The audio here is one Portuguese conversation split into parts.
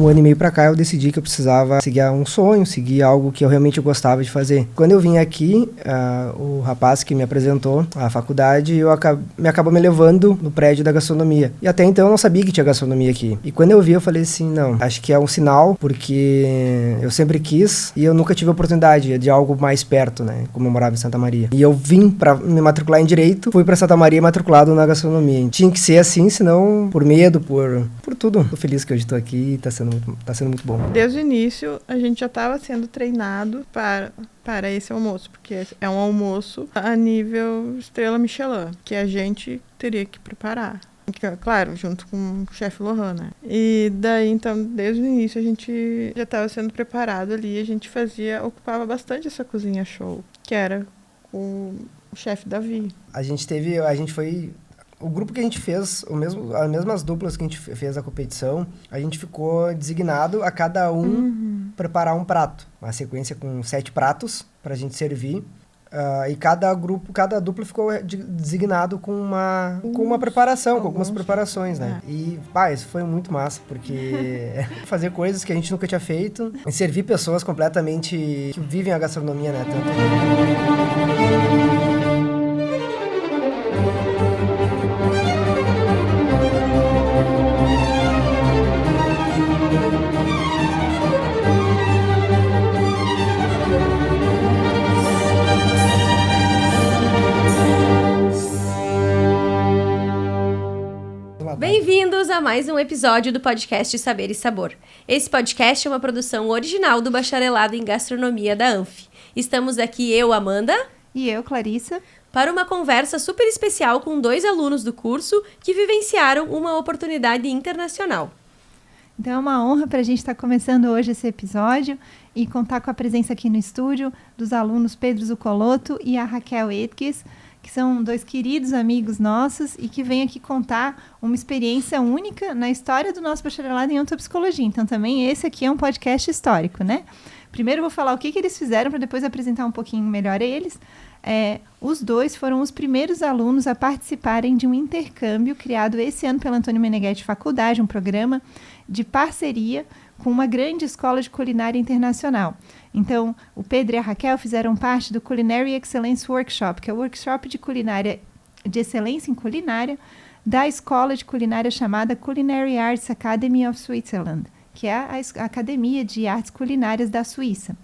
um ano e meio pra cá eu decidi que eu precisava seguir um sonho, seguir algo que eu realmente gostava de fazer. Quando eu vim aqui, o rapaz que me apresentou à faculdade, me acabou me levando no prédio da gastronomia. E até então eu não sabia que tinha gastronomia aqui. E quando eu vi, eu falei assim, não, acho que é um sinal, porque eu sempre quis e eu nunca tive a oportunidade de algo mais perto, né? Como eu morava em Santa Maria. E eu vim pra me matricular em Direito, fui pra Santa Maria matriculado na gastronomia. Tinha que ser assim, senão por medo, por tudo. Tô feliz que hoje tô aqui e tá sendo muito bom. Desde o início, a gente já estava sendo treinado para esse almoço, porque é um almoço a nível estrela Michelin, que a gente teria que preparar. Claro, junto com o chefe Lohan, né? E daí, então, desde o início a gente já estava sendo preparado ali, a gente ocupava bastante essa cozinha show, que era com o chefe Davi. O grupo que a gente fez, as mesmas duplas que a gente fez a competição, a gente ficou designado a cada preparar um prato. Uma sequência com 7 pratos pra gente servir. E cada dupla ficou designado com uma preparação, com algumas preparações, né? E, isso foi muito massa, porque fazer coisas que a gente nunca tinha feito e servir pessoas completamente que vivem a gastronomia, né? Bem-vindos a mais um episódio do podcast Saber e Sabor. Esse podcast é uma produção original do Bacharelado em Gastronomia da ANF. Estamos aqui eu, Amanda. E eu, Clarissa. Para uma conversa super especial com 2 alunos do curso que vivenciaram uma oportunidade internacional. Então é uma honra para a gente estar começando hoje esse episódio e contar com a presença aqui no estúdio dos alunos Pedro Zucoloto e a Raquel Edges, que são 2 queridos amigos nossos e que vêm aqui contar uma experiência única na história do nosso bacharelado em ontopsicologia. Então também esse aqui é um podcast histórico, né? Primeiro eu vou falar o que eles fizeram para depois apresentar um pouquinho melhor eles. Os 2 foram os primeiros alunos a participarem de um intercâmbio criado esse ano pela Antônio Meneghetti Faculdade, um programa de parceria com uma grande escola de culinária internacional. Então, o Pedro e a Raquel fizeram parte do Culinary Excellence Workshop, que é o workshop de culinária, de excelência em culinária, da escola de culinária chamada Culinary Arts Academy of Switzerland, que é a Academia de Artes Culinárias da Suíça.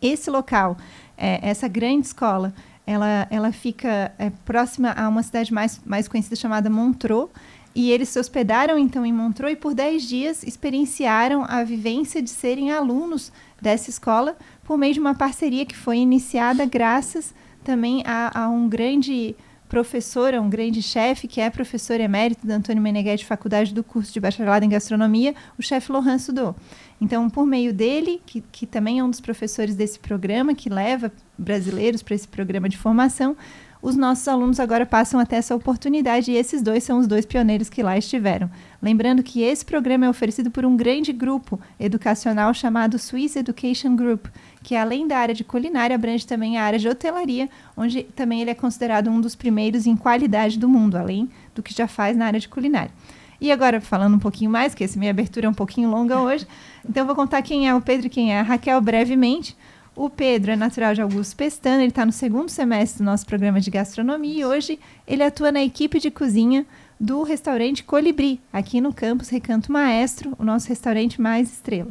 Esse local, essa grande escola, ela fica próxima a uma cidade mais conhecida chamada Montreux, e eles se hospedaram, então, em Montreux e por 10 dias experienciaram a vivência de serem alunos dessa escola por meio de uma parceria que foi iniciada graças também a um grande professor, a um grande chefe, que é professor emérito da Antônio Meneghetti Faculdade do curso de Bacharelado em Gastronomia, o chefe Lohan Sudô. Então, por meio dele, que também é um dos professores desse programa, que leva brasileiros para esse programa de formação, os nossos alunos agora passam a ter essa oportunidade e esses 2 são os 2 pioneiros que lá estiveram. Lembrando que esse programa é oferecido por um grande grupo educacional chamado Swiss Education Group, que além da área de culinária, abrange também a área de hotelaria, onde também ele é considerado um dos primeiros em qualidade do mundo, além do que já faz na área de culinária. E agora, falando um pouquinho mais, que essa minha abertura é um pouquinho longa hoje, então eu vou contar quem é o Pedro e quem é a Raquel brevemente. O Pedro é natural de Augusto Pestana, ele está no 2º semestre do nosso programa de gastronomia e hoje ele atua na equipe de cozinha do restaurante Colibri, aqui no campus Recanto Maestro, o nosso restaurante mais estrela.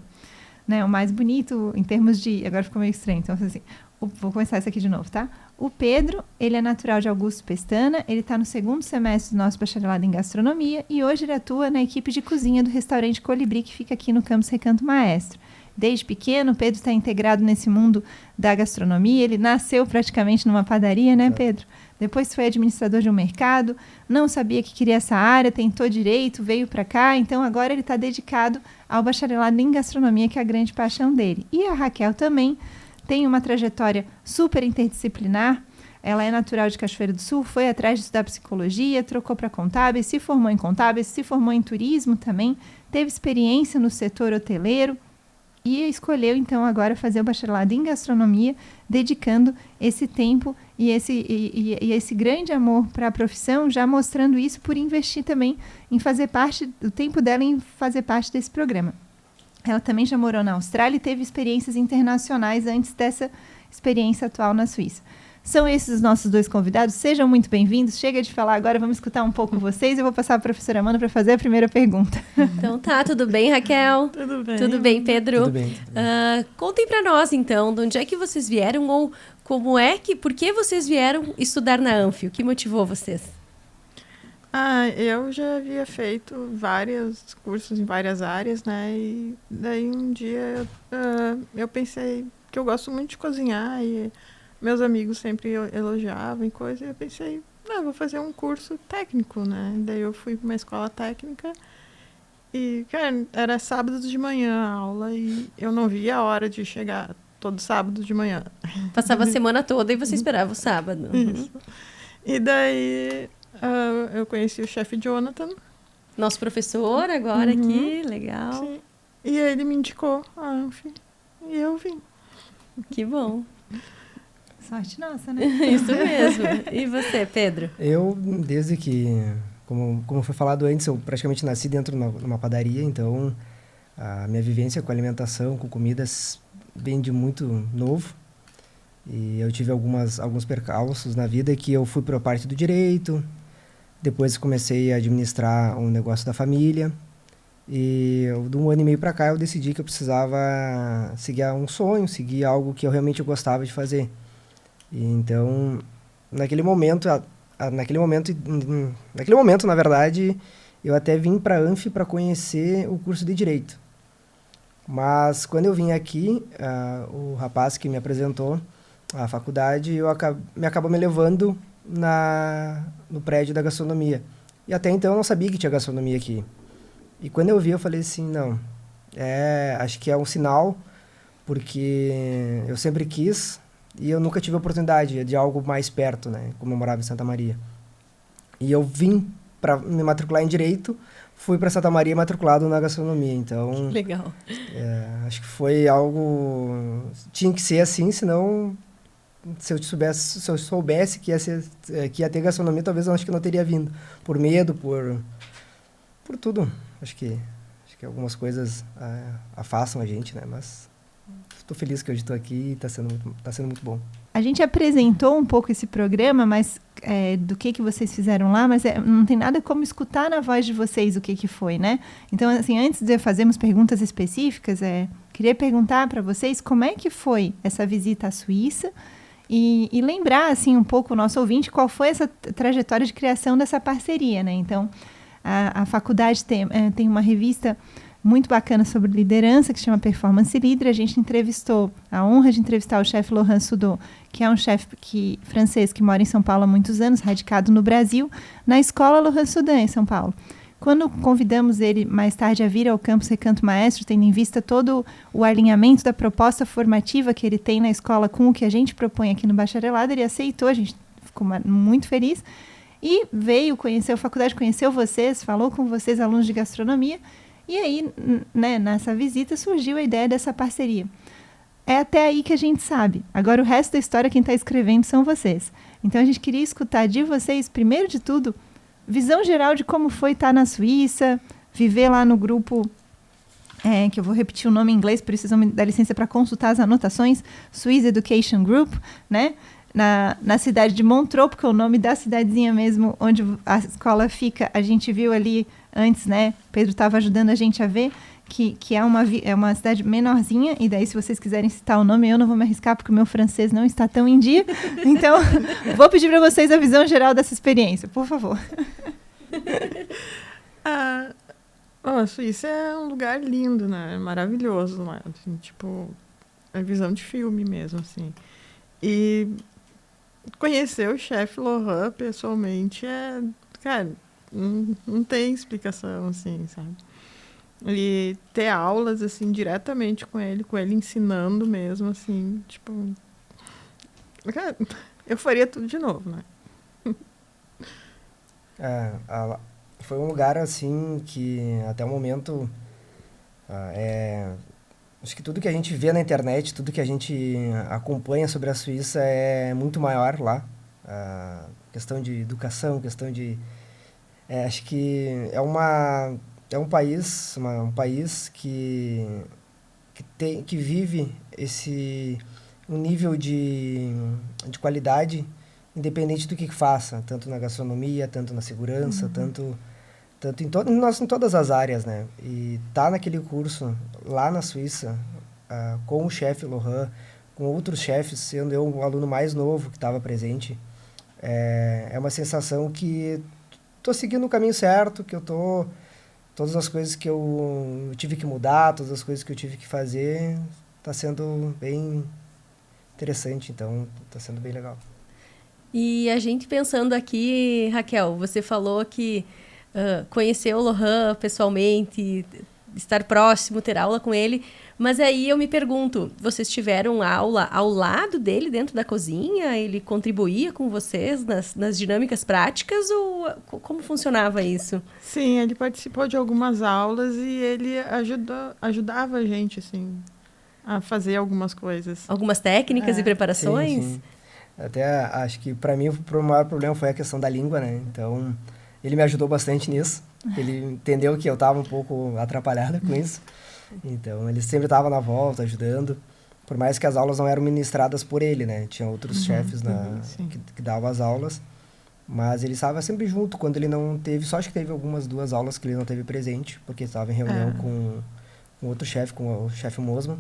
Né? O mais bonito em termos de... Agora ficou meio estranho, então assim, vou começar isso aqui de novo, tá? O Pedro, ele é natural de Augusto Pestana, ele está no 2º semestre do nosso bacharelado em gastronomia e hoje ele atua na equipe de cozinha do restaurante Colibri, que fica aqui no campus Recanto Maestro. Desde pequeno, o Pedro está integrado nesse mundo da gastronomia. Ele nasceu praticamente numa padaria, né, Pedro? Depois foi administrador de um mercado, não sabia que queria essa área, tentou direito, veio para cá. Então, agora ele está dedicado ao bacharelado em gastronomia, que é a grande paixão dele. E a Raquel também tem uma trajetória super interdisciplinar. Ela é natural de Cachoeira do Sul, foi atrás de estudar psicologia, trocou para contábeis, se formou em contábeis, se formou em turismo também, teve experiência no setor hoteleiro, e escolheu, então, agora fazer o bacharelado em gastronomia, dedicando esse tempo e esse grande amor para a profissão, já mostrando isso por investir também em fazer parte do tempo dela em fazer parte desse programa. Ela também já morou na Austrália e teve experiências internacionais antes dessa experiência atual na Suíça. São esses os nossos 2 convidados. Sejam muito bem-vindos. Chega de falar agora, vamos escutar um pouco vocês. Eu vou passar a professora Amanda para fazer a primeira pergunta. Então tá, tudo bem, Raquel? Tudo bem. Tudo bem, Pedro? Tudo bem. Contem para nós, então, de onde é que vocês vieram ou por que vocês vieram estudar na Anfi? O que motivou vocês? Eu já havia feito vários cursos em várias áreas, né? E daí um dia eu pensei que eu gosto muito de cozinhar e meus amigos sempre elogiavam e coisa. E eu pensei, vou fazer um curso técnico, né? Daí eu fui para uma escola técnica e, cara, era sábado de manhã a aula e eu não via a hora de chegar todo sábado de manhã. Passava a semana toda e você esperava o sábado. Isso. E daí eu conheci o chefe Jonathan. Nosso professor agora aqui, legal. Sim. E ele me indicou a Anfi e eu vim. Que bom. Sorte nossa, né? Isso mesmo. E você, Pedro? Eu, desde que, como foi falado antes, eu praticamente nasci dentro de uma padaria, então a minha vivência com alimentação, com comidas, vem de muito novo. E eu tive alguns percalços na vida que eu fui para a parte do direito, depois comecei a administrar um negócio da família. E de um ano e meio para cá eu decidi que eu precisava seguir um sonho, seguir algo que eu realmente gostava de fazer. E então, naquele momento, na verdade, eu até vim para a Anfi para conhecer o curso de Direito. Mas quando eu vim aqui, o rapaz que me apresentou a faculdade, me acabou me levando no prédio da gastronomia. E até então eu não sabia que tinha gastronomia aqui. E quando eu vi, eu falei assim, não, acho que é um sinal, porque eu sempre quis e eu nunca tive a oportunidade de algo mais perto, né, como eu morava em Santa Maria. E eu vim para me matricular em Direito, fui para Santa Maria matriculado na gastronomia, então... Legal. Acho que foi algo... Tinha que ser assim, senão... Se eu soubesse que ia ter gastronomia, talvez eu acho que não teria vindo. Por medo, por tudo. Acho que algumas coisas afastam a gente, né? Mas estou feliz que hoje estou aqui e está sendo muito bom. A gente apresentou um pouco esse programa, mas do que vocês fizeram lá, mas não tem nada como escutar na voz de vocês o que foi, né? Então, assim, antes de fazermos perguntas específicas, queria perguntar para vocês como é que foi essa visita à Suíça e lembrar, assim, um pouco o nosso ouvinte qual foi essa trajetória de criação dessa parceria, né? Então, a faculdade tem uma revista muito bacana sobre liderança, que se chama Performance Leader. A gente teve a honra de entrevistar o chefe Laurent Soudot, que é um chefe francês que mora em São Paulo há muitos anos, radicado no Brasil, na escola Laurent Soudot, em São Paulo. Quando convidamos ele mais tarde a vir ao campus Recanto Maestro, tendo em vista todo o alinhamento da proposta formativa que ele tem na escola com o que a gente propõe aqui no bacharelado, ele aceitou, a gente ficou muito feliz, e veio conhecer a faculdade, conheceu vocês, falou com vocês, alunos de gastronomia. E aí, né, nessa visita, surgiu a ideia dessa parceria. É até aí que a gente sabe. Agora, o resto da história, quem está escrevendo são vocês. Então, a gente queria escutar de vocês, primeiro de tudo, visão geral de como foi estar na Suíça, viver lá no grupo, que eu vou repetir o nome em inglês, precisam me dar licença para consultar as anotações, Swiss Education Group, né? Na cidade de Montreux, porque é o nome da cidadezinha mesmo, onde a escola fica, a gente viu ali antes, né? Pedro estava ajudando a gente a ver que é uma cidade menorzinha, e daí se vocês quiserem citar o nome, eu não vou me arriscar, porque o meu francês não está tão em dia. Então, vou pedir para vocês a visão geral dessa experiência, por favor. A Suíça é um lugar lindo, né? Maravilhoso, né? Assim, tipo, a visão de filme mesmo, assim. E conhecer o chefe Laurent pessoalmente cara, não tem explicação, assim, sabe? E ter aulas, assim, diretamente com ele ensinando mesmo, assim, tipo... Cara, eu faria tudo de novo, né? Foi um lugar, assim, que até o momento... Acho que tudo que a gente vê na internet, tudo que a gente acompanha sobre a Suíça é muito maior lá. Questão de educação, questão de... acho que é é um país, um país que vive um nível de qualidade independente do que faça, tanto na gastronomia, tanto na segurança, tanto em todas as áreas, né? E tá naquele curso lá na Suíça, com o chefe Laurent, com outros chefes, sendo eu o aluno mais novo que estava presente, é uma sensação que tô seguindo o caminho certo, que todas as coisas que eu tive que mudar, todas as coisas que eu tive que fazer, tá sendo bem interessante, então tá sendo bem legal. E a gente pensando aqui, Raquel, você falou que conheceu o Laurent pessoalmente, estar próximo, ter aula com ele, mas aí eu me pergunto, vocês tiveram aula ao lado dele dentro da cozinha? Ele contribuía com vocês nas dinâmicas práticas ou como funcionava isso? Sim, ele participou de algumas aulas e ele ajudava a gente, assim, a fazer algumas coisas. Algumas técnicas e preparações? Sim. Até acho que para mim o maior problema foi a questão da língua, né? Então, ele me ajudou bastante nisso. Ele entendeu que eu estava um pouco atrapalhado com isso. Então, ele sempre estava na volta, ajudando. Por mais que as aulas não eram ministradas por ele, né? Tinha outros chefes que davam as aulas. Mas ele estava sempre junto. Quando ele não teve... Só acho que teve algumas 2 aulas que ele não teve presente, porque estava em reunião com outro chefe, com o chefe Mosman.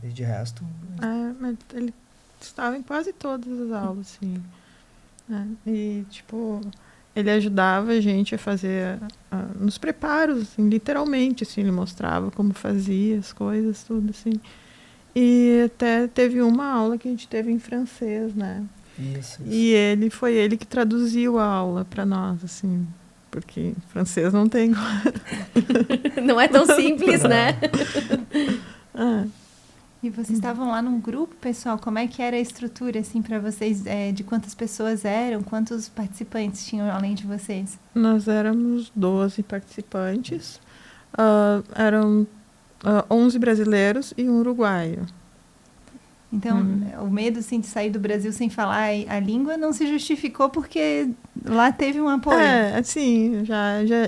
E de resto... Mas ele estava em quase todas as aulas, sim. E, tipo... Ele ajudava a gente a fazer nos preparos, assim, literalmente, assim, ele mostrava como fazia as coisas, tudo, assim. E até teve uma aula que a gente teve em francês, né? Isso. E foi ele que traduziu a aula para nós, assim, porque francês não tem... Não é tão simples, né? E vocês estavam lá num grupo, pessoal? Como é que era a estrutura, assim, para vocês? De quantas pessoas eram? Quantos participantes tinham além de vocês? Nós éramos 12 participantes. Eram 11 brasileiros e um uruguaio. Então, o medo, assim, de sair do Brasil sem falar a língua não se justificou porque lá teve um apoio. Assim,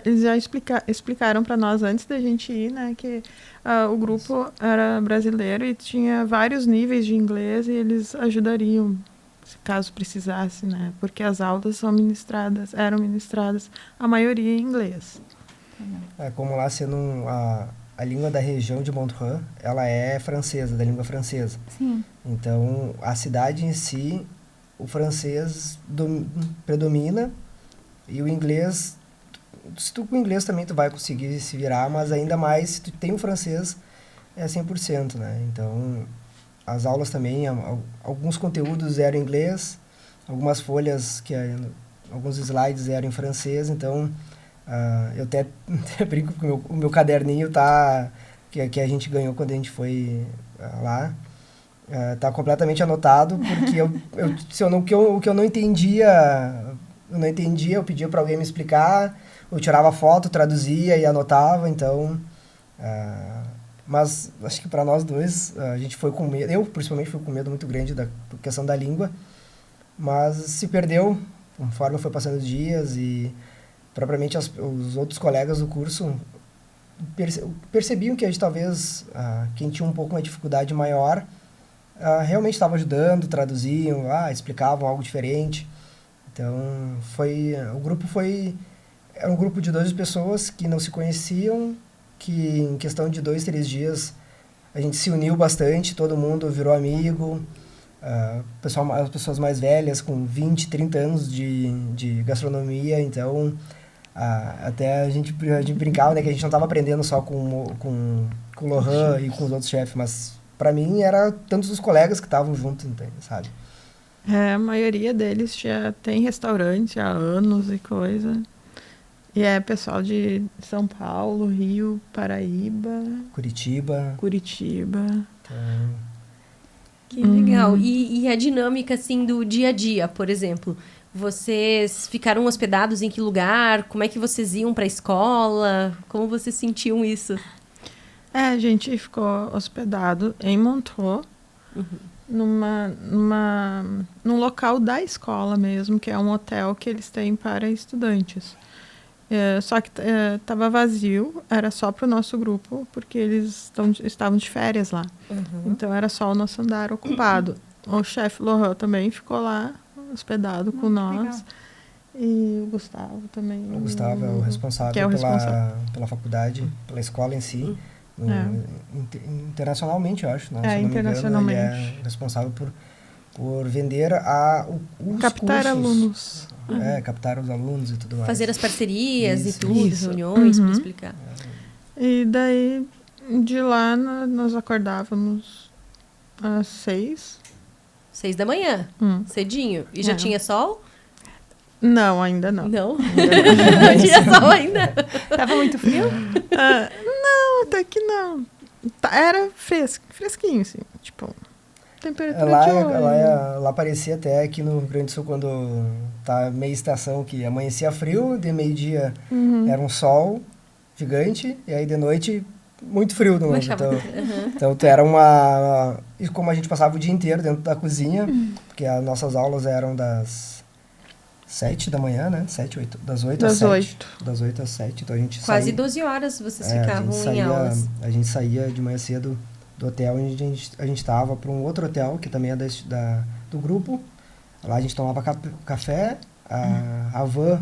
eles já explicaram para nós antes da gente ir, né, que o grupo era brasileiro e tinha vários níveis de inglês e eles ajudariam, caso precisasse, né, porque as aulas eram ministradas, a maioria em inglês. Como lá sendo a língua da região de Montreux, ela é francesa, da língua francesa. Sim. Então, a cidade em si, o francês predomina e o inglês, se tu com o inglês também tu vai conseguir se virar, mas ainda mais se tu tem o francês, é 100%, né? Então, as aulas também, alguns conteúdos eram em inglês, algumas folhas, alguns slides eram em francês, então... eu até brinco com o meu caderninho que a gente ganhou quando a gente foi lá, tá completamente anotado, porque o que eu não entendia, eu pedia para alguém me explicar, eu tirava foto, traduzia e anotava, então... mas acho que para nós dois, a gente foi com medo, eu principalmente fui com medo muito grande da questão da língua, mas se perdeu, conforme foi passando os dias e... propriamente os outros colegas do curso percebiam que a gente talvez, quem tinha um pouco uma dificuldade maior, realmente estava ajudando, traduziam, explicavam algo diferente. Então, era um grupo de 12 pessoas que não se conheciam, que em questão de 2, 3 dias a gente se uniu bastante, todo mundo virou amigo. As pessoas mais velhas, com 20, 30 anos de gastronomia, então... até a gente brincava, né, que a gente não estava aprendendo só com o Laurent e com os outros chefes, mas para mim era tantos os colegas que estavam juntos, sabe? A maioria deles já tem restaurante há anos e coisa. E é pessoal de São Paulo, Rio, Paraíba... Curitiba. Então... Que legal. E a dinâmica, assim, do dia a dia, por exemplo... Vocês ficaram hospedados em que lugar? Como é que vocês iam para a escola? Como vocês sentiam isso? A gente ficou hospedado em Montreux, num local da escola mesmo, que é um hotel que eles têm para estudantes. Só que estava vazio, era só para o nosso grupo, porque eles estavam de férias lá. Então era só o nosso andar ocupado. O chefe Lohan também ficou lá, hospedado com nós. Legal. E o Gustavo também. O Gustavo é o responsável, que é o responsável. Pela faculdade, pela escola em si. Internacionalmente, eu acho. Né? Se não me internacionalmente. engano, ele é responsável por vender os captar cursos. Alunos. Captar os alunos e tudo mais. Fazer as parcerias Isso. e tudo, reuniões para explicar. E daí, de lá, nós acordávamos às 6. 6 da manhã, cedinho. E já tinha sol? Não, ainda não. Não? Não tinha sol ainda? Tava muito frio? Não, até que não. Era fresquinho, assim, tipo... Temperatura lá parecia até aqui no Rio Grande do Sul, quando tá meia estação, que amanhecia frio, de meio-dia era um sol gigante, e aí de noite muito frio de novo. Então era uma... E como a gente passava o dia inteiro dentro da cozinha, porque as nossas aulas eram das 7 da manhã, né? 7, 8, das 8 às 7. Das 8 às 7, então a gente Quase 12 horas vocês ficavam em aulas. A gente saía de manhã cedo do hotel onde a gente estava para um outro hotel, que também é do grupo. Lá a gente tomava café, a van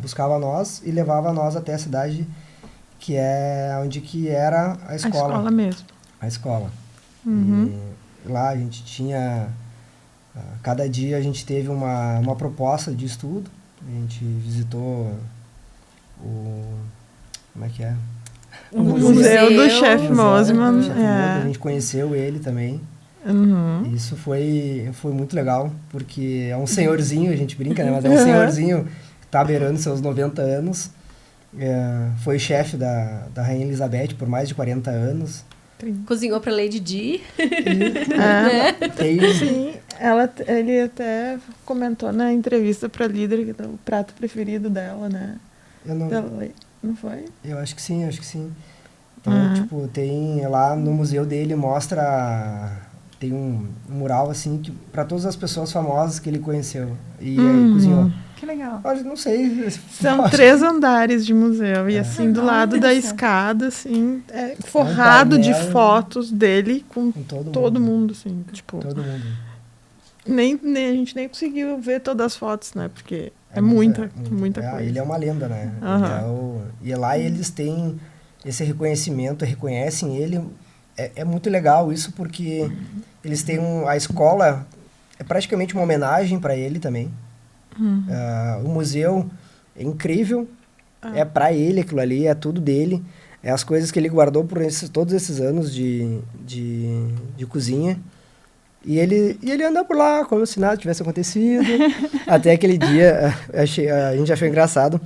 buscava nós e levava nós até a cidade, que é onde que era a escola. A escola mesmo. A escola. E lá a gente tinha... Cada dia a gente teve uma proposta de estudo. A gente visitou como é que é? O museu do chefe Mosman. A gente conheceu ele também. Isso foi muito legal, porque é um senhorzinho, a gente brinca, né? Mas é um senhorzinho que tá beirando seus 90 anos. Foi chefe da Rainha Elizabeth por mais de 40 anos. Cozinhou para Lady Di. Sim, ele até comentou na entrevista para a líder que o prato preferido dela, né? Não foi? Eu acho que sim. Então, tipo, tem lá no museu dele, tem um mural, assim, para todas as pessoas famosas que ele conheceu e cozinhou. Que legal. Eu não sei. São 3 andares de museu. E assim, do lado da escada, assim, forrado de fotos dele com todo mundo, assim. Tipo, todo mundo. A gente nem conseguiu ver todas as fotos, né? Porque muita coisa. Ele é uma lenda, né? E lá eles têm esse reconhecimento, reconhecem ele. É muito legal isso, porque eles têm a escola, é praticamente uma homenagem para ele também. O museu é incrível, é para ele aquilo ali, é tudo dele. É as coisas que ele guardou por todos esses anos de cozinha. E ele anda por lá como se nada tivesse acontecido. Até aquele dia, a gente achou engraçado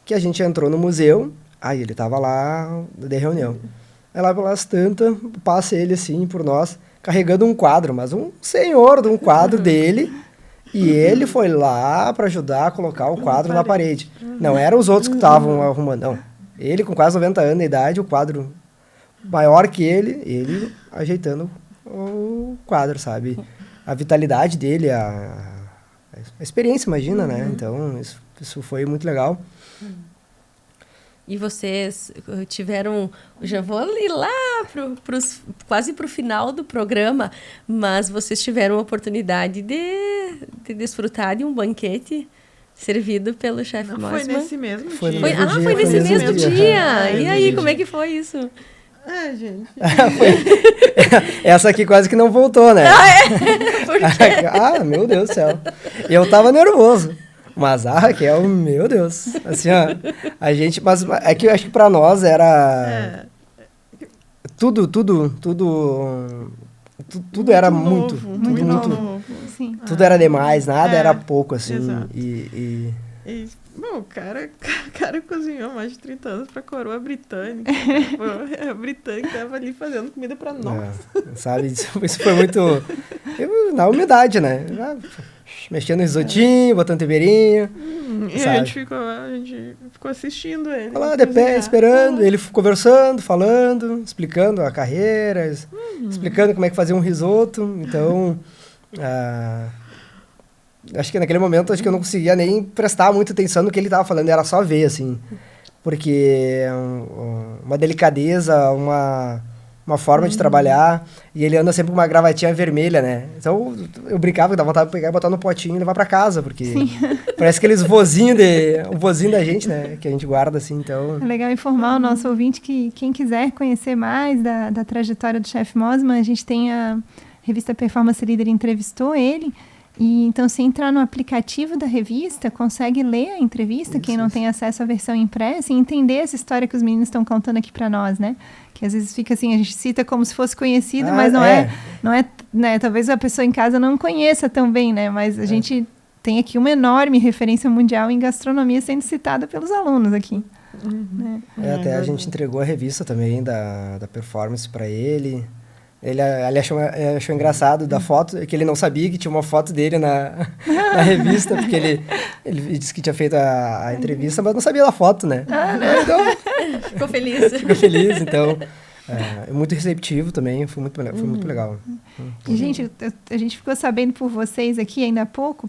que a gente entrou no museu, aí ele tava lá de reunião. Aí lá pelas tantas, passa ele assim por nós, carregando um quadro, mas um senhor de um quadro dele. E ele foi lá para ajudar a colocar o quadro na parede. Não eram os outros que estavam arrumando, não. Ele com quase 90 anos de idade, o quadro maior que ele ajeitando o quadro, sabe? A vitalidade dele, a experiência, imagina, né? Então, isso foi muito legal. E vocês tiveram... Já vou ali lá quase para o final do programa, mas vocês tiveram a oportunidade de desfrutar de um banquete servido pelo chefe Mosman. Foi nesse mesmo dia. Foi nesse mesmo dia. E aí, como é que foi isso? Gente. Essa aqui quase que não voltou, né? Por quê? Meu Deus do céu. Eu tava nervoso. Mas a Raquel, meu Deus. Assim, ó, a gente... Mas é que eu acho que pra nós era... Tudo era muito. Tudo novo. Sim. Tudo era demais, nada era pouco, assim. Exato. Bom, o cara cozinhou mais de 30 anos pra coroa britânica. A britânica tava ali fazendo comida pra nós. Sabe, isso foi muito... na umidade, né? Mexendo no risotinho, botando temperinho. E a gente ficou assistindo ele. Lá de pé, esperando, ele conversando, falando, explicando a carreira, explicando como é que fazia um risoto. Então, acho que naquele momento acho que eu não conseguia nem prestar muita atenção no que ele tava falando, era só ver, assim. Porque uma delicadeza, uma forma de trabalhar, e ele anda sempre com uma gravatinha vermelha, né? Então eu brincava, dava vontade de pegar e botar no potinho e levar pra casa, porque parece aqueles vozinhos o vozinho da gente, né? Que a gente guarda, assim, então... É legal informar o nosso ouvinte que quem quiser conhecer mais da trajetória do chefe Mosman, a gente tem a revista Performance Leader entrevistou ele. E então, se entrar no aplicativo da revista, consegue ler a entrevista, quem não tem acesso à versão impressa, e entender essa história que os meninos estão contando aqui para nós, né? Que às vezes fica assim, a gente cita como se fosse conhecido, mas não é, né? Talvez a pessoa em casa não conheça tão bem, né? Mas a gente tem aqui uma enorme referência mundial em gastronomia sendo citada pelos alunos aqui. Né? Até a gente entregou a revista também da performance para ele. Ele achou engraçado da foto, que ele não sabia que tinha uma foto dele na revista, porque ele disse que tinha feito a entrevista, mas não sabia da foto, né? Então, ficou feliz, então... É muito receptivo também, foi muito legal. E, gente, a gente ficou sabendo por vocês aqui ainda há pouco,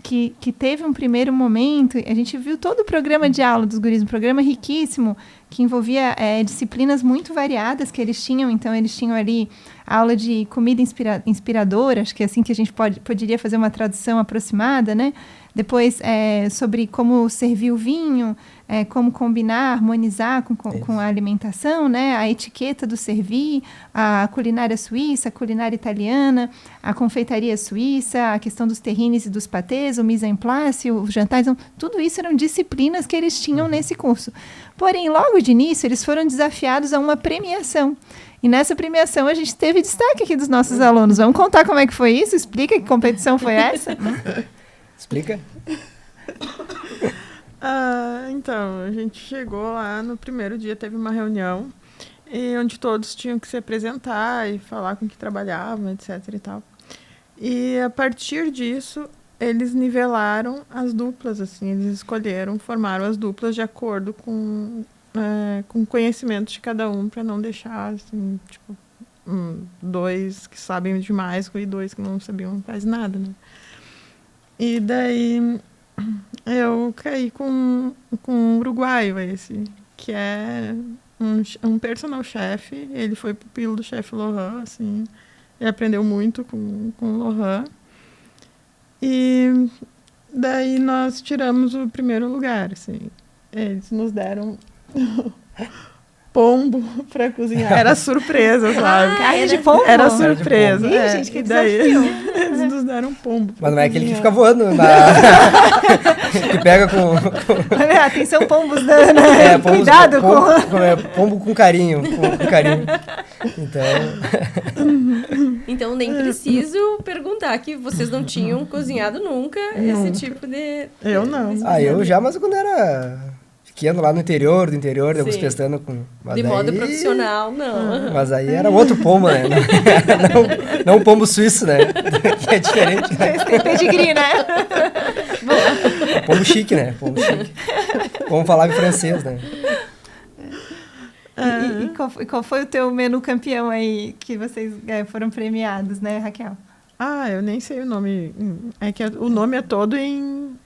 que teve um primeiro momento, a gente viu todo o programa de aula dos guris, um programa riquíssimo, que envolvia disciplinas muito variadas que eles tinham. Então, eles tinham ali aula de comida inspiradora, acho que é assim que a gente poderia fazer uma tradução aproximada, né? Depois, sobre como servir o vinho, como combinar, harmonizar com a alimentação, né? A etiqueta do servir, a culinária suíça, a culinária italiana, a confeitaria suíça, a questão dos terrines e dos pâtés, o mise en place, o jantar. Então, tudo isso eram disciplinas que eles tinham nesse curso. Porém, logo de início, eles foram desafiados a uma premiação. E nessa premiação, a gente teve destaque aqui dos nossos alunos. Vamos contar como é que foi isso? Explica que competição foi essa? Explica. Então, a gente chegou lá no primeiro dia, teve uma reunião, onde todos tinham que se apresentar e falar com que trabalhavam, etc. e tal. E a partir disso, eles nivelaram as duplas, assim, eles formaram as duplas de acordo com o conhecimento de cada um, para não deixar, assim, tipo, dois que sabem demais e dois que não sabiam quase nada, né? E daí eu caí com um uruguaio que é um personal chef. Ele foi pupilo do chefe Lohan, assim, e aprendeu muito com o Lohan. E daí nós tiramos o primeiro lugar, assim. Eles nos deram pombo para cozinhar. Era surpresa, sabe? Carne de pombo? Era surpresa. Ih, gente, que daí desafio. eles nos deram pombo. Mas não é aquele que fica voando, que pega com... Olha, atenção, pombos, né? Cuidado com... pombo com carinho, com carinho. Então, nem preciso perguntar que vocês não tinham cozinhado nunca esse tipo de... Eu não. Eu já, mas quando era... pequeno lá no interior, depois testando com... De modo profissional, não. Mas aí era outro pombo, né? Não um pombo suíço, né? Que é diferente. Tem pedigree, né? Pombo chique, né? Pombo chique. Pombo falava em francês, né? E qual foi o teu menu campeão aí que vocês foram premiados, né, Raquel? Eu nem sei o nome. É que o nome é todo em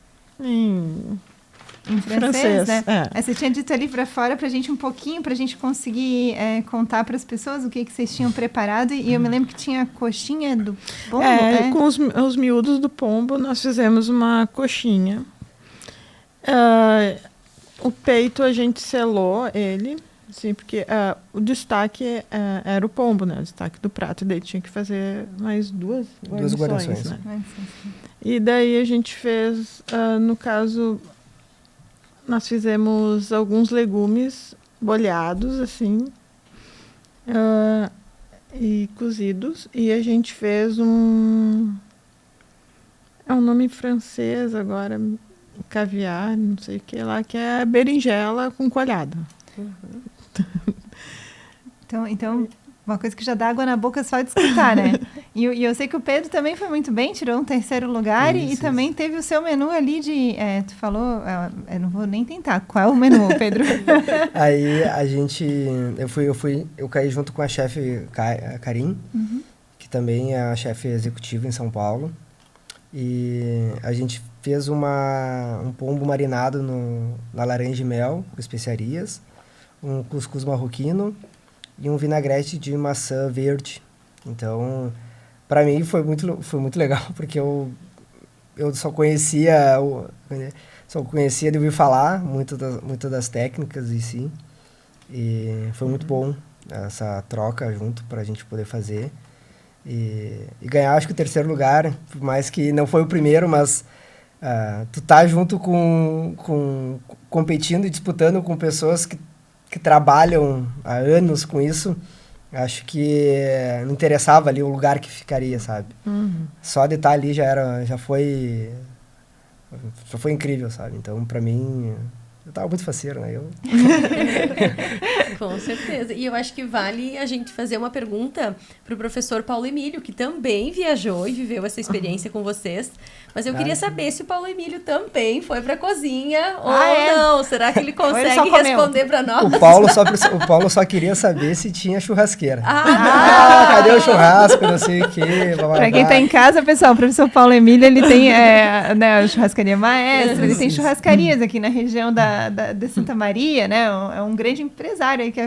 francês, né? Você tinha dito ali para fora pra gente um pouquinho, pra gente conseguir contar para as pessoas o que vocês tinham preparado. E eu me lembro que tinha a coxinha do pombo. Com os miúdos do pombo, nós fizemos uma coxinha. O peito a gente selou ele, assim, porque o destaque era o pombo, né? O destaque do prato. E daí tinha que fazer mais duas guarnições, né? E daí a gente fez, no caso... Nós fizemos alguns legumes bolhados, assim, e cozidos. E a gente fez é um nome francês agora, caviar, não sei o que lá, que é berinjela com coalhada. Então, uma coisa que já dá água na boca só de escutar, né? E eu sei que o Pedro também foi muito bem, tirou um terceiro lugar e também teve o seu menu ali de... tu falou... eu não vou nem tentar. Qual é o menu, Pedro? Aí a gente... Eu caí junto com a chefe Karim, que também é a chefe executiva em São Paulo. E a gente fez um pombo marinado na laranja e mel, com especiarias, um cuscuz marroquino e um vinagrete de maçã verde. Então, para mim foi muito legal, porque eu só conhecia de ouvir falar muito das técnicas em si. E foi muito bom essa troca junto para a gente poder fazer. E ganhar, acho que o 3º lugar, por mais que não foi o primeiro, mas tu tá junto competindo e disputando com pessoas que trabalham há anos com isso, acho que não interessava ali o lugar que ficaria, sabe? Só de estar ali já foi incrível, sabe? Então, para mim, eu tava muito faceiro, né? Com certeza. E eu acho que vale a gente fazer uma pergunta para o professor Paulo Emílio, que também viajou e viveu essa experiência com vocês. Mas eu queria saber se o Paulo Emílio também foi para a cozinha ou não. Será que ele consegue responder para nós? O Paulo só queria saber se tinha churrasqueira. Cadê o churrasco, não sei o quê. Para quem está em casa, pessoal, o professor Paulo Emílio, ele tem a churrascaria Maestro, ele tem churrascarias aqui na região de Santa Maria, né? É um grande empresário aí que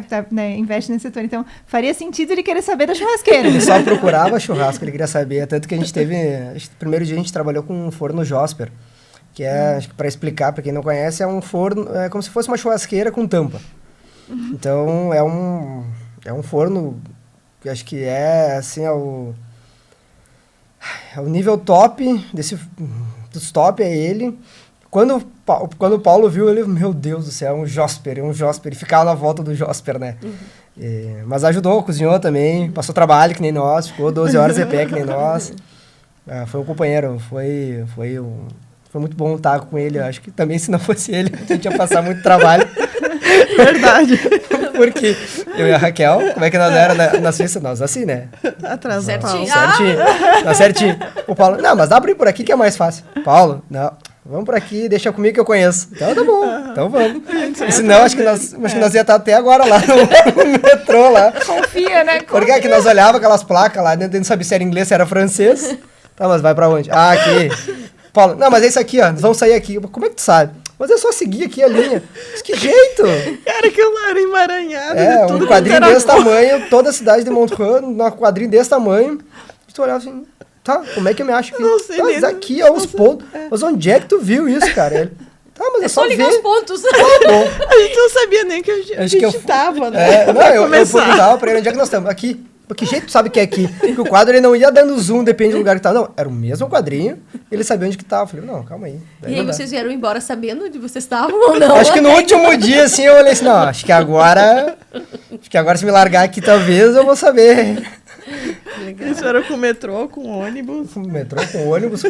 investe nesse setor. Então, faria sentido ele querer saber da churrasqueira. Ele só procurava churrasco, ele queria saber. Tanto que a gente teve... No primeiro dia a gente trabalhou com um forno Josper, que acho que para explicar, para quem não conhece, é um forno... É como se fosse uma churrasqueira com tampa. Então, é um forno que acho que é, assim, é o nível top dos top, é ele. Quando o Paulo viu, ele, meu Deus do céu, um Josper, e ficava na volta do Josper, né? Mas ajudou, cozinhou também, passou trabalho que nem nós, ficou 12 horas de pé que nem nós. Foi um companheiro, foi muito bom estar com ele. Acho que também, se não fosse ele, a gente ia passar muito trabalho. Verdade. Porque eu e a Raquel, como é que nós era na Suíça? Nós assim, né? Atrás certinho. Certinho. O Paulo, não, mas dá pra ir por aqui que é mais fácil. Paulo, não, vamos por aqui, deixa comigo que eu conheço. Então tá bom, então vamos. Senão, acho que nós ia estar até agora lá no metrô lá. Confia, né? Porque aqui nós olhávamos aquelas placas lá, não sabia se era inglês, se era francês. Tá, mas vai pra onde? Aqui. Paulo, não, mas é isso aqui, ó, nós vamos sair aqui. Como é que tu sabe? Mas é só seguir aqui a linha. Mas que jeito! Cara, que eu era emaranhado. Um quadrinho desse tamanho, toda a cidade de Montreux, um quadrinho desse tamanho. E tu olhava assim, tá, como é que eu me acho aqui? Não sei tá, mas aqui, ó, os pontos. Mas onde é que tu viu isso, cara? Ele, tá, mas é só ligar ver. os pontos. Tá bom. A gente não sabia nem que a gente tava, né? Eu perguntava pra ele, onde é que nós estamos? Aqui. Que jeito tu sabe que é aqui? Porque o quadro ele não ia dando zoom, depende do lugar que tá. Não, era o mesmo quadrinho, ele sabia onde que tava. Eu falei, não, calma aí. E aí vocês vieram embora sabendo onde vocês estavam ou não? Acho que no último dia, assim, eu olhei assim, não, acho que agora se me largar aqui, talvez eu vou saber. Eles foram com o metrô, com ônibus. Com o metrô, com ônibus,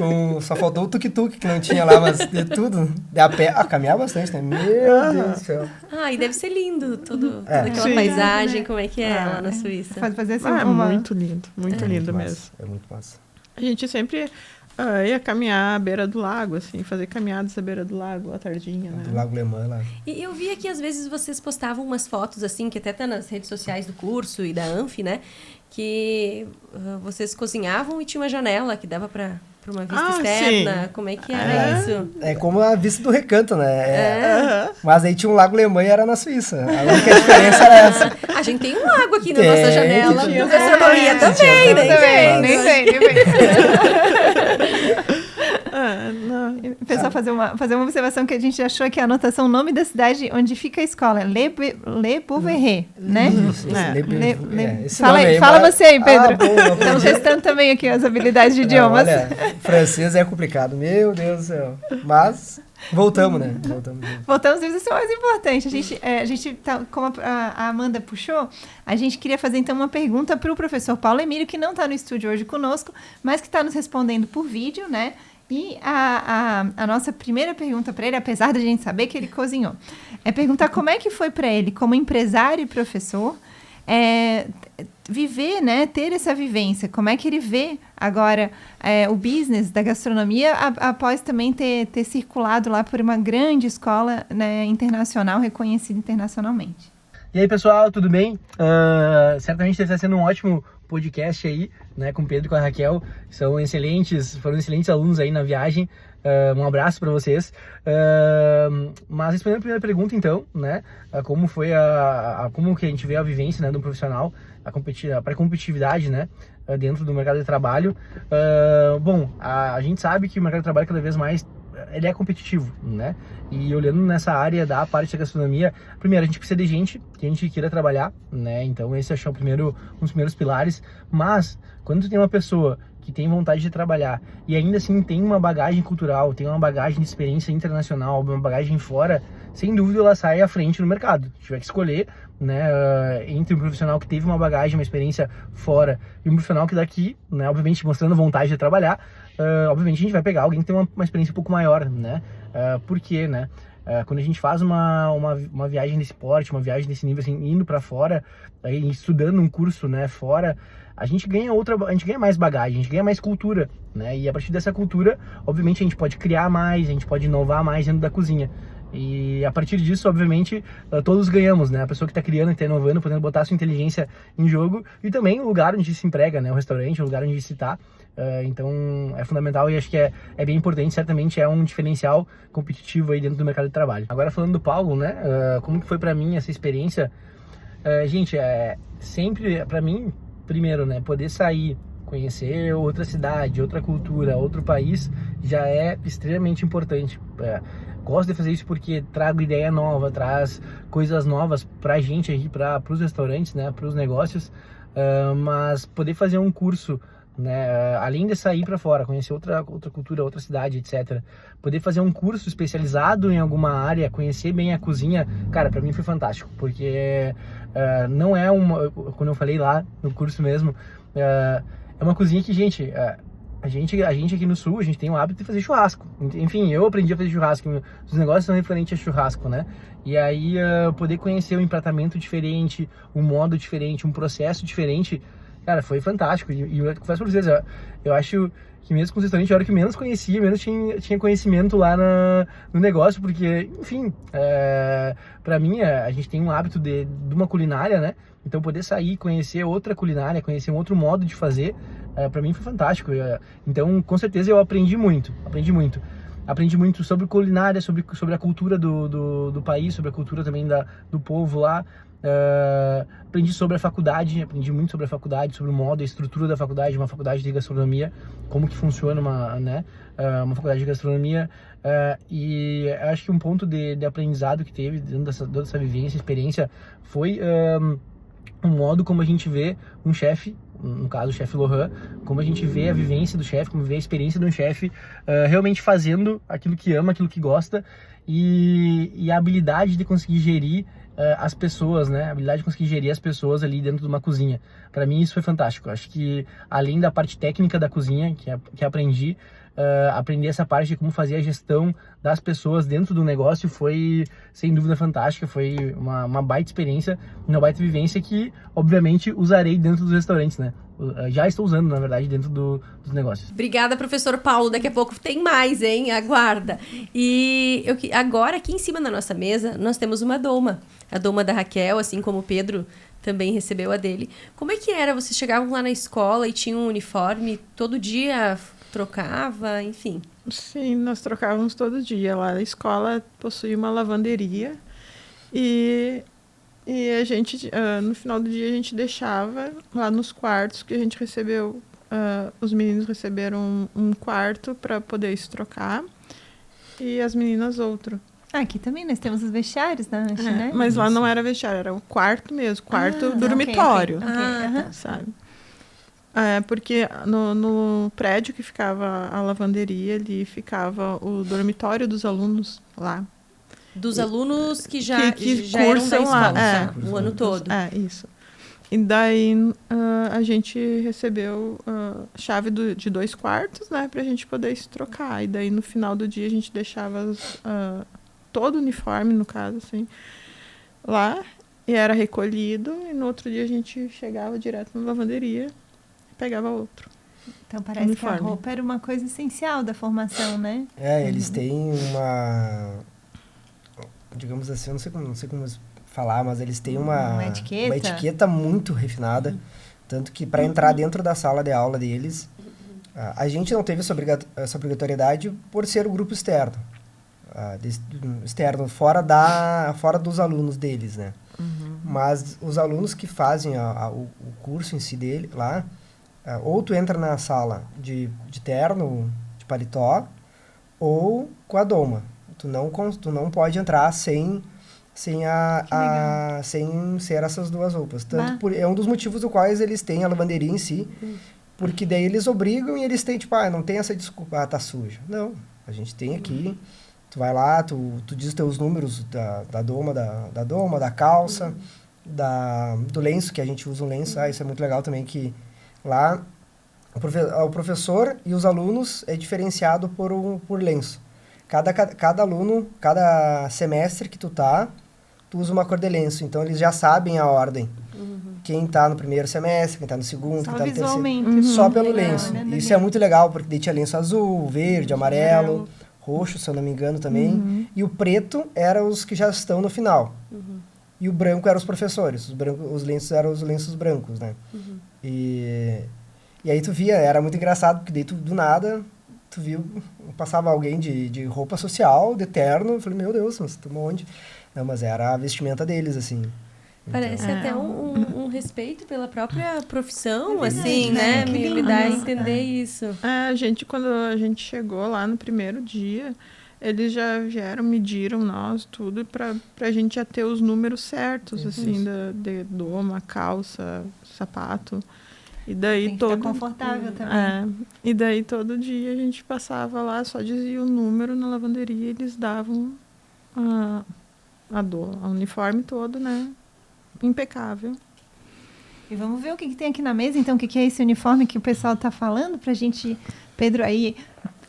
só faltou o tuk-tuk, que não tinha lá, mas de tudo. De a pé, caminhar bastante, né? Meu Deus do céu. E deve ser lindo, toda aquela paisagem, como é que é lá na Suíça. Fazer assim, muito lindo, muito lindo massa, mesmo. É muito massa. A gente sempre ia caminhar à beira do lago, assim, fazer caminhadas à beira do lago à tardinha, né? Do Lago Lemã lá. E eu via que às vezes vocês postavam umas fotos, assim, que até tá nas redes sociais do curso e da Anf, né? Que vocês cozinhavam e tinha uma janela que dava para uma vista externa. Sim. Como é que era isso? É como a vista do Recanto, né? Mas aí tinha um Lago Lemã e era na Suíça. A única diferença era essa. A gente tem um lago aqui na nossa janela. A gastronomia também, né? Nem sei. Pessoal, fazer uma observação que a gente achou que a anotação, o nome da cidade onde fica a escola é Le Bouveret, né? Fala você aí, Pedro. Estamos testando também aqui as habilidades de idiomas. Olha, francês é complicado, meu Deus do céu. Mas voltamos, né? Voltamos, isso é o mais importante. A gente tá, como a Amanda puxou, a gente queria fazer então uma pergunta para o professor Paulo Emílio, que não está no estúdio hoje conosco, mas que está nos respondendo por vídeo, né? E a nossa primeira pergunta para ele, apesar da gente saber que ele cozinhou, é perguntar como é que foi para ele, como empresário e professor, viver, né, ter essa vivência, como é que ele vê agora o business da gastronomia após também ter circulado lá por uma grande escola, né, internacional, reconhecida internacionalmente. E aí, pessoal, tudo bem? Certamente deve estar sendo um ótimo podcast aí, né, com o Pedro e com a Raquel. Foram excelentes alunos aí na viagem. Um abraço para vocês. Mas respondendo a primeira pergunta, então, né, como foi como que a gente vê a vivência, né, do profissional, a pré-competitividade, né, dentro do mercado de trabalho. Bom, a gente sabe que o mercado de trabalho cada vez mais ele é competitivo, né? E olhando nessa área da parte da gastronomia, primeiro, a gente precisa de gente que a gente queira trabalhar, né? Então esse acho que é um dos primeiros pilares. Mas quando tu tem uma pessoa que tem vontade de trabalhar e ainda assim tem uma bagagem cultural, tem uma bagagem de experiência internacional, uma bagagem fora, sem dúvida ela sai à frente no mercado. Se tiver que escolher, né, entre um profissional que teve uma bagagem, uma experiência fora e um profissional que daqui, né, obviamente mostrando vontade de trabalhar, obviamente a gente vai pegar alguém que tem uma experiência um pouco maior, né? Porque, né? Quando a gente faz uma viagem desse porte, uma viagem desse nível, assim, indo para fora, aí, estudando um curso, né, fora, a gente ganha mais bagagem, a gente ganha mais cultura, né? E a partir dessa cultura, obviamente a gente pode criar mais, a gente pode inovar mais dentro da cozinha. E a partir disso, obviamente, todos ganhamos, né? A pessoa que está criando, que está inovando, podendo botar a sua inteligência em jogo, e também o lugar onde se emprega, né? O restaurante, o lugar onde se está. Então é fundamental e acho que é bem importante, certamente é um diferencial competitivo aí dentro do mercado de trabalho. Agora falando do Paulo, né? Como que foi para mim essa experiência? Gente, sempre para mim, primeiro, né? Poder sair, conhecer outra cidade, outra cultura, outro país, já é extremamente importante. Gosto de fazer isso porque trago ideia nova, traz coisas novas pra gente aqui, pros restaurantes, né? Pros negócios. Mas poder fazer um curso, né, além de sair para fora, conhecer outra cultura, outra cidade, etc. Poder fazer um curso especializado em alguma área, conhecer bem a cozinha, cara, para mim foi fantástico, porque não é como eu falei lá no curso mesmo, é uma cozinha que, gente, a gente aqui no Sul, a gente tem o hábito de fazer churrasco. Enfim, eu aprendi a fazer churrasco, os negócios são referentes a churrasco, né? E aí poder conhecer um empratamento diferente, um modo diferente, um processo diferente, cara, foi fantástico. E eu confesso pra vocês, eu acho que mesmo com os restaurantes, eu era o que menos conhecia, menos tinha conhecimento lá no negócio, porque, enfim, pra mim, a gente tem um hábito de uma culinária, né? Então, poder sair, conhecer outra culinária, conhecer um outro modo de fazer, pra mim foi fantástico. Então, com certeza, eu aprendi muito. Aprendi muito sobre culinária, sobre a cultura do país, sobre a cultura também do povo lá. Aprendi muito sobre a faculdade, sobre o modo, a estrutura da faculdade, uma faculdade de gastronomia, como que funciona uma faculdade de gastronomia, e acho que um ponto de aprendizado que teve dentro dessa vivência, experiência, foi um modo como a gente vê um chefe, no caso o chefe Lohan, como a gente vê a vivência do chefe, como vê a experiência de um chefe realmente fazendo aquilo que ama, aquilo que gosta, e a habilidade de conseguir gerir as pessoas, né? A habilidade de conseguir gerir as pessoas ali dentro de uma cozinha. Para mim isso foi fantástico. Acho que além da parte técnica da cozinha que aprendi, aprender essa parte de como fazer a gestão das pessoas dentro do negócio foi sem dúvida fantástica. Foi uma baita experiência, uma baita vivência que obviamente usarei dentro dos restaurantes, né? Já estou usando, na verdade, dentro dos negócios. Obrigada, professor Paulo. Daqui a pouco tem mais, hein? Aguarda. E agora, aqui em cima da nossa mesa, nós temos uma doma. A doma da Raquel, assim como o Pedro também recebeu a dele. Como é que era? Vocês chegavam lá na escola e tinham um uniforme? Todo dia trocava? Enfim. Sim, nós trocávamos todo dia. Lá a escola possui uma lavanderia e a gente, no final do dia, a gente deixava lá nos quartos que a gente recebeu. Os meninos receberam um quarto para poder se trocar e as meninas outro. Aqui também nós temos os vestiários da Anche, né? Mas lá não era vestiário, era o quarto mesmo, dormitório, okay. sabe? Porque no prédio que ficava a lavanderia, ali ficava o dormitório dos alunos lá. Dos alunos que já cursam eram da lá, escola, o ano todo. Isso. E daí a gente recebeu chave de 2 quartos, né, pra gente poder se trocar. E daí no final do dia a gente deixava todo o uniforme, no caso, assim, lá, e era recolhido, e no outro dia a gente chegava direto na lavanderia e pegava outro. Então parece uniforme. Que a roupa era uma coisa essencial da formação, né? Eles têm uma... digamos assim, eu não sei como falar, mas eles têm uma etiqueta muito refinada. Tanto que para entrar dentro da sala de aula deles, a gente não teve essa obrigatoriedade por ser o grupo externo. Externo, fora dos alunos deles, né? Mas os alunos que fazem o curso em si dele lá, ou tu entra na sala de terno, de paletó, ou com a doma. Tu não pode entrar sem ser essas duas roupas. É um dos motivos do quais eles têm a lavanderia em si, porque daí eles obrigam e eles têm, tipo, não tem essa desculpa, tá sujo. Não, a gente tem aqui, tu vai lá, tu diz os teus números da doma, da calça, do lenço, que a gente usa um lenço. Isso é muito legal também, que lá o professor e os alunos é diferenciado por lenço. Cada aluno, cada semestre que tu usa uma cor de lenço. Então, eles já sabem a ordem. Quem tá no primeiro semestre, quem tá no segundo, quem tá no terceiro. Só pelo lenço. Isso é muito legal, porque daí tinha lenço azul, verde, amarelo, roxo, se eu não me engano também. E o preto era os que já estão no final. E o branco eram os professores. Os lenços eram os lenços brancos, né? E aí tu via, era muito engraçado, porque daí do nada... Tu viu, passava alguém de roupa social, de terno, eu falei, meu Deus, mas estamos onde? Não, mas era a vestimenta deles, assim. Parece até um respeito pela própria profissão, assim, né? Me dá a entender isso. Quando a gente chegou lá no primeiro dia, eles já vieram, mediram nós, tudo, pra gente já ter os números certos, assim, de doma, calça, sapato. E daí tem que ficar confortável também. E daí todo dia a gente passava lá, só dizia o número na lavanderia, eles davam o uniforme todo, né? Impecável. E vamos ver o que tem aqui na mesa, então, o que é esse uniforme que o pessoal tá falando pra gente, Pedro, aí...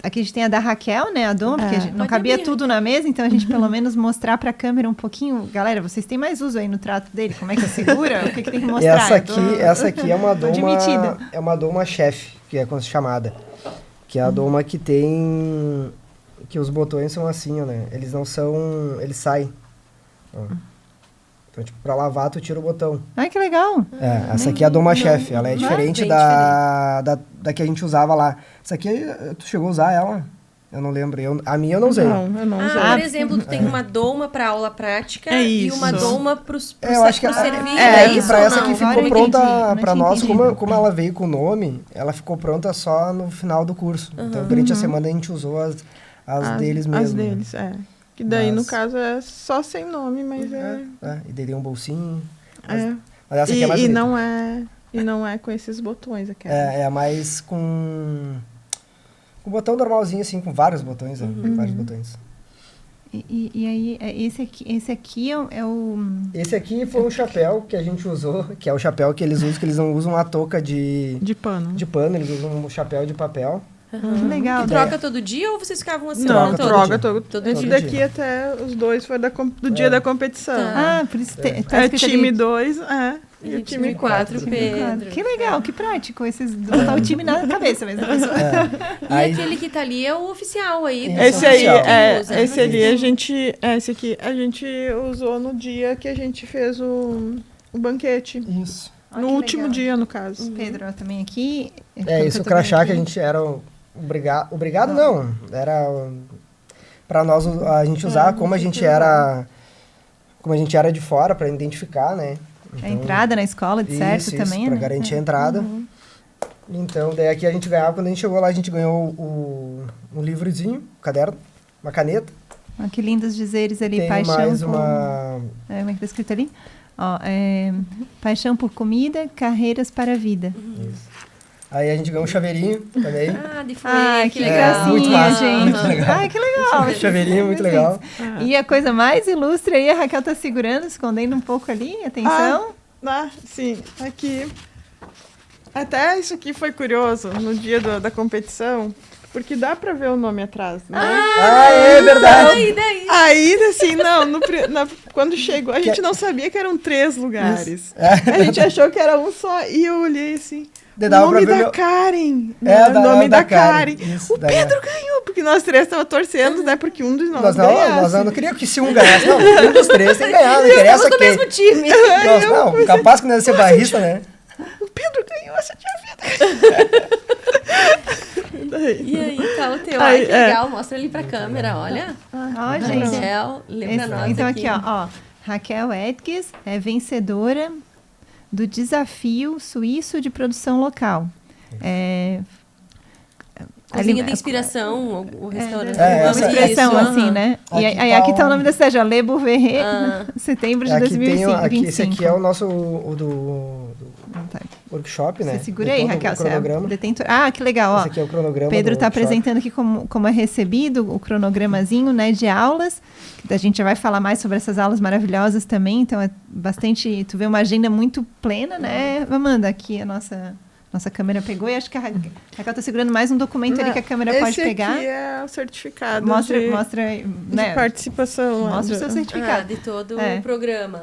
Aqui a gente tem a da Raquel, né, a doma, porque não cabia tudo na mesa, então a gente pelo menos mostrar para a câmera um pouquinho. Galera, vocês têm mais uso aí no trato dele? Como é que segura? O que tem que mostrar? Essa aqui é uma doma... É uma doma chefe, que é chamada. Que é a doma que tem... Que os botões são assim, né? Eles não são... Eles saem. Então, tipo, pra lavar, tu tira o botão. Ai, que legal. Essa aqui é a doma chefe. Ela é diferente da que a gente usava lá. Essa aqui, tu chegou a usar ela? Eu não lembro. A minha eu não usei. Não, eu não usei. Por exemplo, tu tem uma doma para aula prática e uma doma para o serviço. Para essa que ficou pronta para nós, como ela veio com o nome, ela ficou pronta só no final do curso. Então, durante a semana a gente usou as deles mesmo. As deles, Que daí, no caso, é só sem nome, mas E daí tem um bolsinho. Mas essa aqui é mais bonita. E não é com esses botões aqui. É mais com botão normalzinho, assim, com vários botões. Vários botões. E aí, esse aqui é o... Esse aqui foi um chapéu que a gente usou, que é o chapéu que eles usam, que eles não usam a touca de pano. Eles usam um chapéu de papel. Que legal. E troca todo dia ou vocês ficavam assim? Não, troca todo dia. Daqui até os dois foi do dia da competição. Por isso tá time 2, e o time 4, Pedro. Que legal, que prático. Botar o time na cabeça mesmo. E aquele que tá ali é o oficial aí. Esse ali a gente usou no dia que a gente fez o banquete. Isso. No último dia, no caso. Pedro, também aqui. Isso, o crachá que a gente era obrigado não. Era para nós a gente usar como a gente era de fora para identificar, né? Então, a entrada na escola, de certo, também, para garantir a entrada. Então, daí aqui a gente ganhava, quando a gente chegou lá, a gente ganhou um livrozinho, um caderno, uma caneta. Que lindos dizeres ali, tem paixão. Mais uma... como é que tá escrito ali? Paixão por comida, carreiras para a vida. Isso. Aí a gente ganhou um chaveirinho também. De folha, que legal. Muito massa, gente. Muito legal. Que legal. Chaveirinho, muito legal. E a coisa mais ilustre aí, a Raquel tá segurando, escondendo um pouco ali, atenção. Sim, aqui. Até isso aqui foi curioso, no dia da competição, porque dá pra ver o nome atrás, né? É verdade. Daí. Aí, assim, quando chegou, a gente não sabia que eram 3 lugares. A gente achou que era um só, e eu olhei assim... Nome da Karen. Nome da Karen. O Pedro ganhou, porque nós 3 estamos torcendo, né? Porque um dos nós ganhasse. Nós não queríamos que se um ganhasse, não. Um dos 3 tem que ganhar, não interessa quem. Estamos no mesmo time. Não, capaz que não deve ser barrista, né? O Pedro ganhou essa vida. E aí, tá o teu. Ai, que legal. Mostra ali pra câmera, olha. Ó, gente. Raquel, lembra nós então aqui. ó. Raquel Edkes é vencedora do Desafio Suíço de Produção Local. Cozinha de inspiração, o restaurante. Uma expressão assim, né? E aí, aqui está o nome da cidade, Le Bourvet, setembro de 2025. Esse aqui é o nosso workshop, né? Você segura aí, Raquel. Cronograma. Que legal. Esse aqui é o cronograma. Pedro está apresentando aqui como é recebido o cronogramazinho, né, de aulas. A gente já vai falar mais sobre essas aulas maravilhosas também. Então, é bastante... Tu vê uma agenda muito plena, né, Amanda? Aqui a nossa câmera pegou e acho que a Raquel está segurando mais um documento ali que a câmera pode pegar. Esse aqui é o certificado mostra, né, de participação. Mostra o seu certificado. De todo o programa.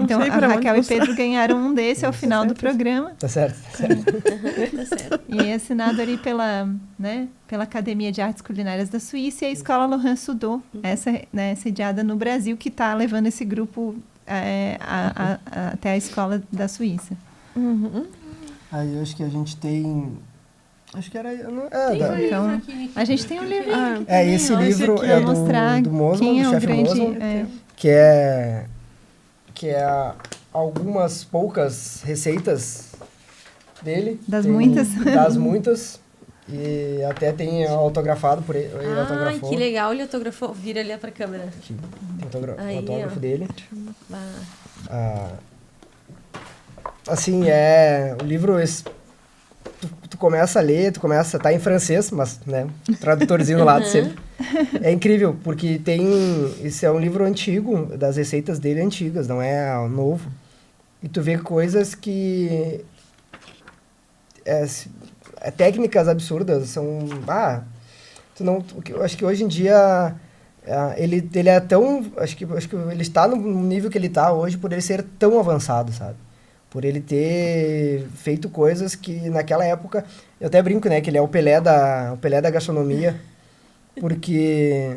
Então, a Raquel e Pedro ganharam um desse ao final do programa. Tá certo. Tá certo. E é assinado ali pela Academia de Artes Culinárias da Suíça e a Escola Laurent Sudot, essa, né, sediada no Brasil, que está levando esse grupo até a escola da Suíça. Aí eu acho que a gente tem... Acho que era... Então, a gente tem um livro aqui. Esse livro é do Mosman, do chefe Mosman, que é algumas poucas receitas dele. Das muitas. Das muitas. E até tem autografado por ele. Ele autografou. Que legal, ele autografou. Vira ali pra câmera. Aqui, tem o autógrafo dele. Assim, o livro, tu começa a ler, tá em francês, mas, né, tradutorzinho no lado sempre. É incrível, porque esse é um livro antigo, das receitas dele antigas, não é novo. E tu vê coisas que... técnicas absurdas, são... eu acho que hoje em dia... ele é tão... Acho que ele está no nível que ele está hoje por ele ser tão avançado, sabe? Por ele ter feito coisas que naquela época... Eu até brinco, né? Que ele é o Pelé da gastronomia. Porque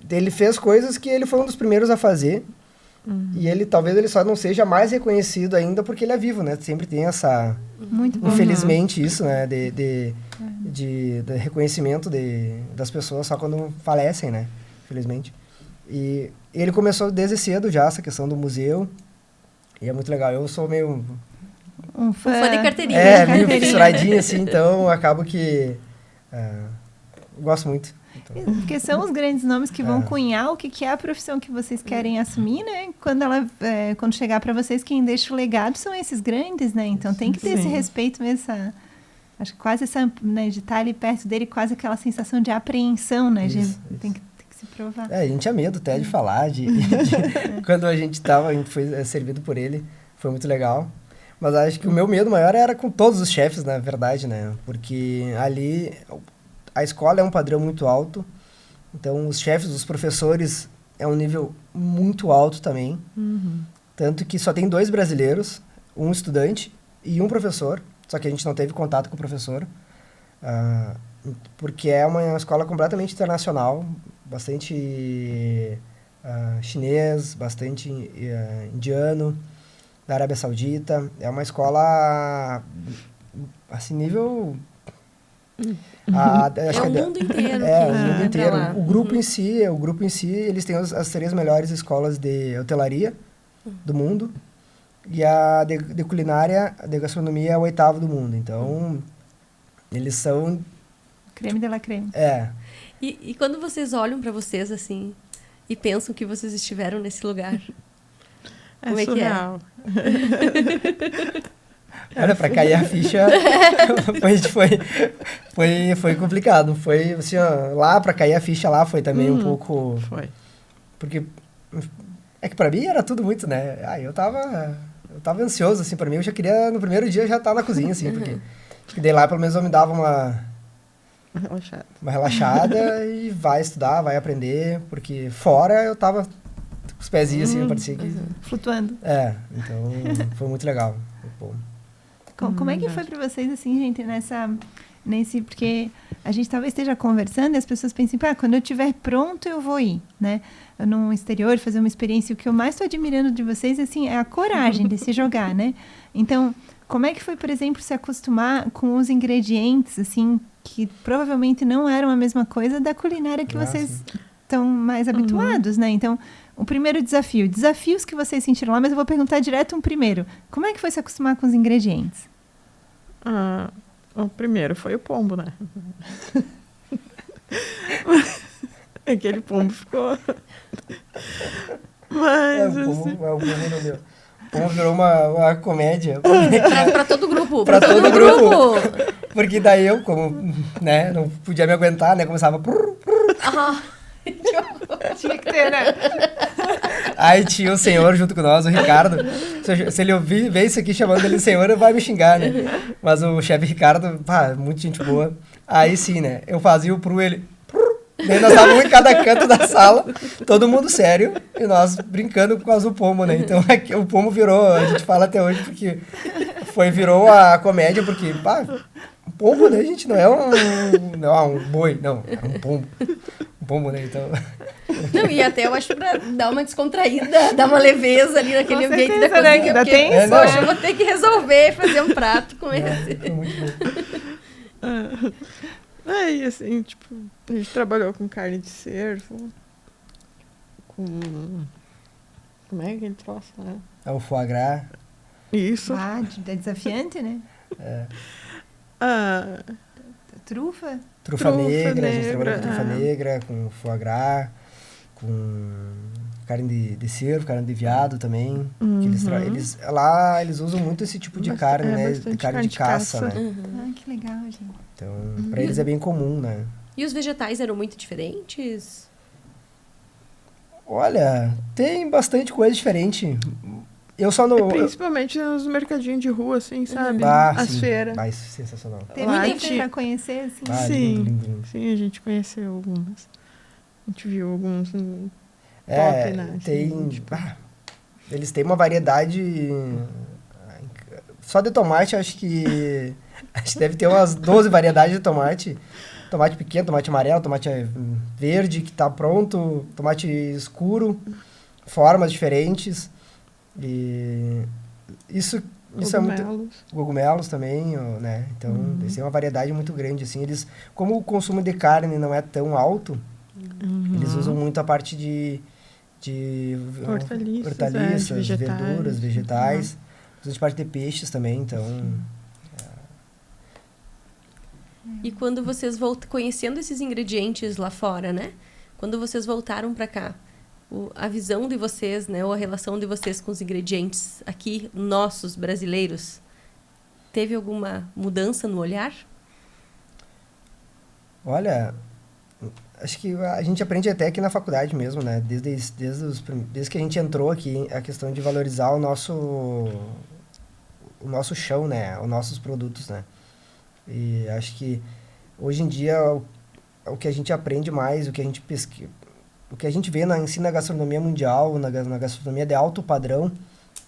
ele fez coisas que ele foi um dos primeiros a fazer. E talvez ele só não seja mais reconhecido ainda porque ele é vivo, né? Sempre tem essa... Muito bom. Infelizmente isso, né? De reconhecimento das pessoas só quando falecem, né? Infelizmente. E ele começou desde cedo já, essa questão do museu. E é muito legal. Eu sou meio... Um fã de carteirinha. Meio fissuradinho, assim. Então, acabo que... gosto muito. Então. Porque são os grandes nomes que vão cunhar o que é a profissão que vocês querem assumir, né? Quando chegar para vocês, quem deixa o legado são esses grandes, né? Então, tem que ter esse respeito mesmo, acho que quase essa... Né, de estar ali perto dele, quase aquela sensação de apreensão, né? Isso. Tem que se provar. A gente tinha medo até de falar, quando a gente foi servido por ele, foi muito legal. Mas acho que o meu medo maior era com todos os chefes, na verdade, né? Porque ali a escola é um padrão muito alto, então os chefes, os professores, é um nível muito alto também. Tanto que só tem 2 brasileiros, um estudante e um professor, só que a gente não teve contato com o professor, porque é uma escola completamente internacional, bastante chinês, bastante indiano, da Arábia Saudita. É uma escola, assim, nível... acho o mundo inteiro. O mundo inteiro. O grupo em si, eles têm as 3 melhores escolas de hotelaria do mundo. E a de culinária, de gastronomia, é a 8ª do mundo. Então, eles são... Creme de la creme. E quando vocês olham para vocês, assim, e pensam que vocês estiveram nesse lugar... Como é surreal. Olha, pra cair a ficha, foi complicado. Foi, assim, lá pra cair a ficha lá foi também um pouco... Foi. Porque é que pra mim era tudo muito, né? Eu tava ansioso, assim, pra mim. Eu já queria, no primeiro dia, já estar na cozinha, assim, porque... Acho que daí lá, pelo menos, eu me dava uma relaxada e vai estudar, vai aprender, porque fora eu tava com os pezinhos, assim, parecia que... Flutuando. Então foi muito legal. Como é que foi para vocês, assim, gente, porque a gente talvez esteja conversando e as pessoas pensem, quando eu estiver pronto eu vou ir, né? No exterior, fazer uma experiência. O que eu mais estou admirando de vocês, assim, é a coragem de se jogar, né? Então, como é que foi, por exemplo, se acostumar com os ingredientes, assim, que provavelmente não eram a mesma coisa da culinária que vocês estão mais habituados, né? Então, o primeiro desafios que vocês sentiram lá, mas eu vou perguntar direto primeiro. Como é que foi se acostumar com os ingredientes? O primeiro foi o pombo, né? Aquele pombo ficou... Mas, o pombo não deu. O pombo virou uma comédia. Pra todo grupo. Pra todo grupo. Porque daí eu, como, né, não podia me aguentar, né, começava... Tinha que ter, né? Aí tinha o senhor junto com nós, o Ricardo. Se ele ver isso aqui chamando ele de senhor, ele vai me xingar, né? Mas o chefe Ricardo, muito gente boa. Aí sim, né? Eu fazia o pru, ele... Daí nós estávamos em cada canto da sala, todo mundo sério, e nós brincando por causa do pombo, né? Então o pombo virou, a gente fala até hoje, porque virou a comédia, porque, o pombo, né, gente, não é um boi, não, é um pombo. Um pombo, né, então... Não, e até eu acho pra dar uma descontraída, dar uma leveza ali naquele ambiente da cozinha, né? porque, poxa, eu vou ter que resolver fazer um prato com esse. Foi muito bom. E assim, tipo, a gente trabalhou com carne de cervo, com... Como é aquele troço, né? É o foie gras. Isso. É desafiante, né? Trufa? Trufa negra, a gente trabalhou com trufa negra, com foie gras, com carne de cervo, carne de veado também. Que eles usam muito esse tipo de carne, né? De carne de caça, né? Que legal, gente. Então, pra eles é bem comum, né? E os vegetais eram muito diferentes? Olha, tem bastante coisa diferente. Eu só não... Principalmente nos mercadinhos de rua, assim, sabe? As feiras. Sensacional. Tem muita feira pra conhecer, assim? Sim, lindo. Sim, a gente conheceu algumas. A gente viu alguns top, né? Tem... Assim, tipo... eles têm uma variedade... Só de tomate, acho que deve ter umas 12 variedades de tomate. Tomate pequeno, tomate amarelo, tomate verde, que tá pronto, tomate escuro, formas diferentes. E isso é muito... Cogumelos também, né? Então, eles têm uma variedade muito grande, assim. Eles, como o consumo de carne não é tão alto, eles usam muito a parte de hortaliças, verduras, vegetais. Usam de parte de peixes também, então... E quando vocês conhecendo esses ingredientes lá fora, né? Quando vocês voltaram para cá, a visão de vocês, né? Ou a relação de vocês com os ingredientes aqui, nossos, brasileiros, teve alguma mudança no olhar? Olha, acho que a gente aprende até aqui na faculdade mesmo, né? Desde que a gente entrou aqui, a questão de valorizar o nosso chão, né? Os nossos produtos, né? E acho que hoje em dia o que a gente aprende mais, o que a gente pesquisa, o que a gente vê na gastronomia mundial, na gastronomia de alto padrão,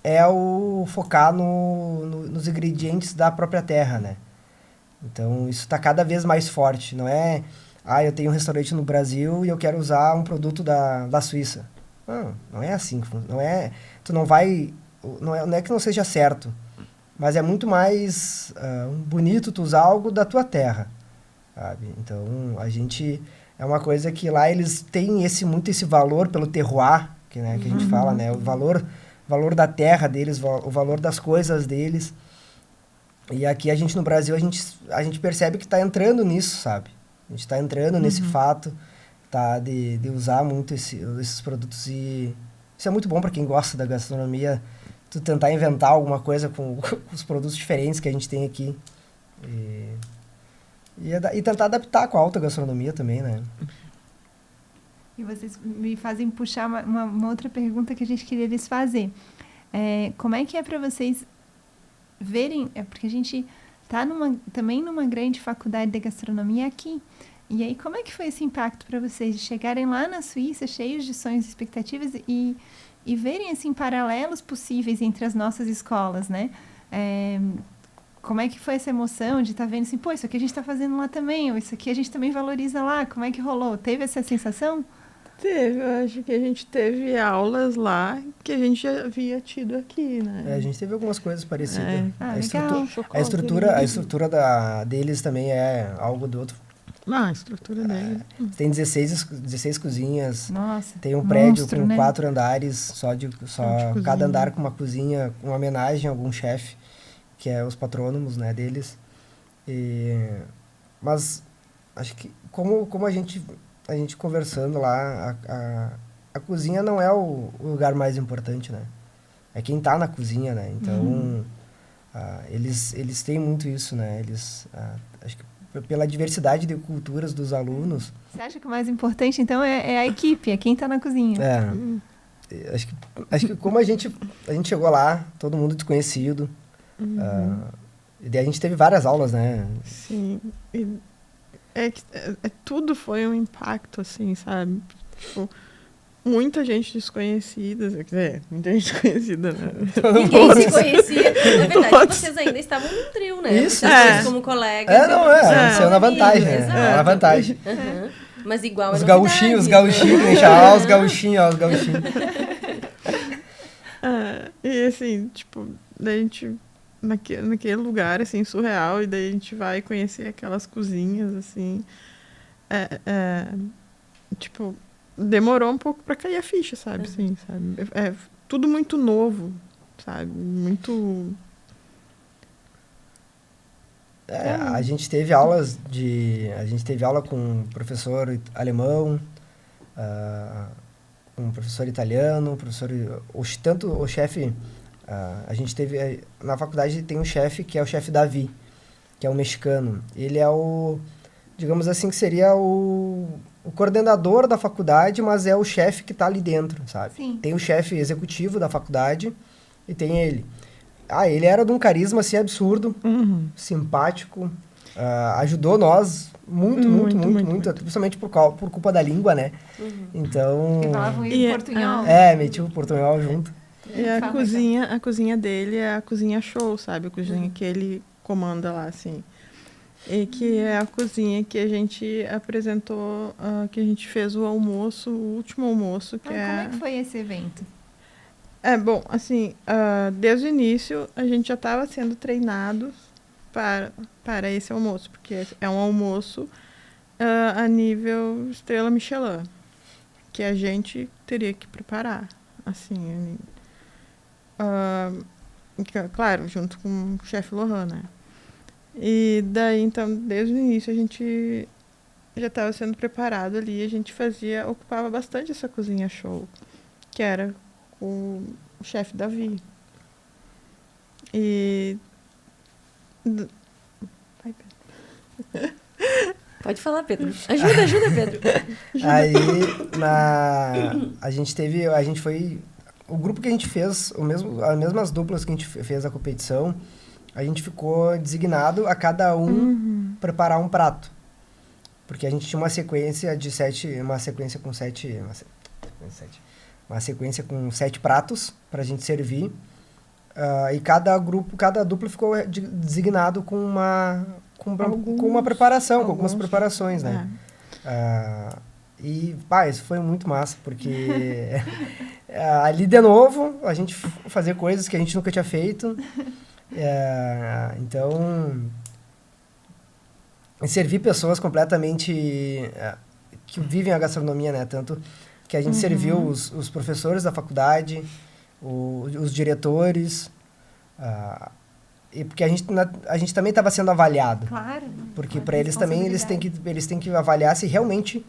é o focar nos ingredientes da própria terra, né? Então isso está cada vez mais forte. Não é, eu tenho um restaurante no Brasil e eu quero usar um produto da Suíça. Não é assim. Não é que não seja certo. Mas é muito mais bonito tu usar algo da tua terra, sabe? Então, a gente... É uma coisa que lá eles têm muito esse valor pelo terroir, que a gente fala, né? O valor da terra deles, o valor das coisas deles. E aqui no Brasil, a gente percebe que está entrando nisso, sabe? A gente está entrando nesse fato, de usar muito esses produtos. E isso é muito bom para quem gosta da gastronomia, tu tentar inventar alguma coisa com os produtos diferentes que a gente tem aqui. E tentar adaptar com a alta gastronomia também, né? E vocês me fazem puxar uma outra pergunta que a gente queria lhes fazer. Como é que é para vocês verem... porque a gente está também numa grande faculdade de gastronomia aqui. E aí, como é que foi esse impacto para vocês de chegarem lá na Suíça, cheios de sonhos e expectativas, e verem, assim, paralelos possíveis entre as nossas escolas, né? como é que foi essa emoção de estar vendo assim, pô, isso aqui a gente está fazendo lá também, ou isso aqui a gente também valoriza lá, como é que rolou? Teve essa sensação? Teve, eu acho que a gente teve aulas lá que a gente já havia tido aqui, né? A gente teve algumas coisas parecidas. Legal. A estrutura deles também é algo do outro. A estrutura deles. Tem 16 cozinhas. Nossa, tem um prédio monstro, com né? 4 andares, cada andar com uma cozinha, uma homenagem a algum chefe, que é os patrônomos, né, deles. Mas acho que como a gente conversando lá, a cozinha não é o lugar mais importante, né? É quem tá na cozinha, né? Então, eles têm muito isso, né? Acho que pela diversidade de culturas dos alunos... Você acha que o mais importante, então, é a equipe, é quem tá na cozinha? Acho que como a gente chegou lá, todo mundo desconhecido, e daí a gente teve várias aulas, né? Sim, tudo foi um impacto, assim, sabe? Tipo, muita gente desconhecida, quer dizer, muita gente desconhecida, né? Ninguém se conhecia. Na verdade, vocês ainda estavam num trio, né? Isso. Vocês como colegas. Saiu na vantagem, né? Exato. Na vantagem. Mas igual os gauchinhos, deixar os gauchinhos. E assim, tipo, daí a gente... Naquele lugar, assim, surreal, e daí a gente vai conhecer aquelas cozinhas, assim, tipo, demorou um pouco pra cair a ficha, sabe, assim, sabe, tudo muito novo, sabe, muito... A gente teve aula com um professor alemão, um professor italiano, tanto o chefe... a gente teve... Na faculdade tem um chefe, que é o chefe Davi, que é um mexicano. Ele é digamos assim, que seria o coordenador da faculdade, mas é o chefe que está ali dentro, sabe? Sim. Tem o chefe executivo da faculdade e tem ele. Ele era de um carisma, assim, absurdo, simpático, ajudou nós muito, principalmente por culpa da língua, né? Então... Porque falavam portunhol. Metia o portunhol junto. E a cozinha dele é a cozinha show, sabe? A cozinha que ele comanda lá, assim. E que é a cozinha que a gente apresentou, que a gente fez o almoço, o último almoço. Como é que foi esse evento? Bom, assim, desde o início a gente já estava sendo treinado para esse almoço, porque é um almoço a nível Estrela Michelin, que a gente teria que preparar, assim... claro, junto com o chefe Lohan, né? E daí, então, desde o início a gente já estava sendo preparado ali, a gente ocupava bastante essa cozinha show, que era o chefe Davi. E... Vai, Pedro. Pode falar, Pedro. Ajuda, Pedro. Aí, a gente foi... O grupo que a gente fez, as mesmas duplas que a gente fez a competição, a gente ficou designado a cada um preparar um prato. Porque a gente tinha uma sequência com 7 pratos pra gente servir. E cada dupla ficou designado com uma preparação, com algumas preparações, né? Isso foi muito massa, porque ali de novo, a gente fazer coisas que a gente nunca tinha feito. Então, servir pessoas completamente que vivem a gastronomia, né? Tanto que a gente serviu os professores da faculdade, os diretores, e porque a gente também estava sendo avaliado. Claro. Porque para eles também, eles têm que avaliar se realmente...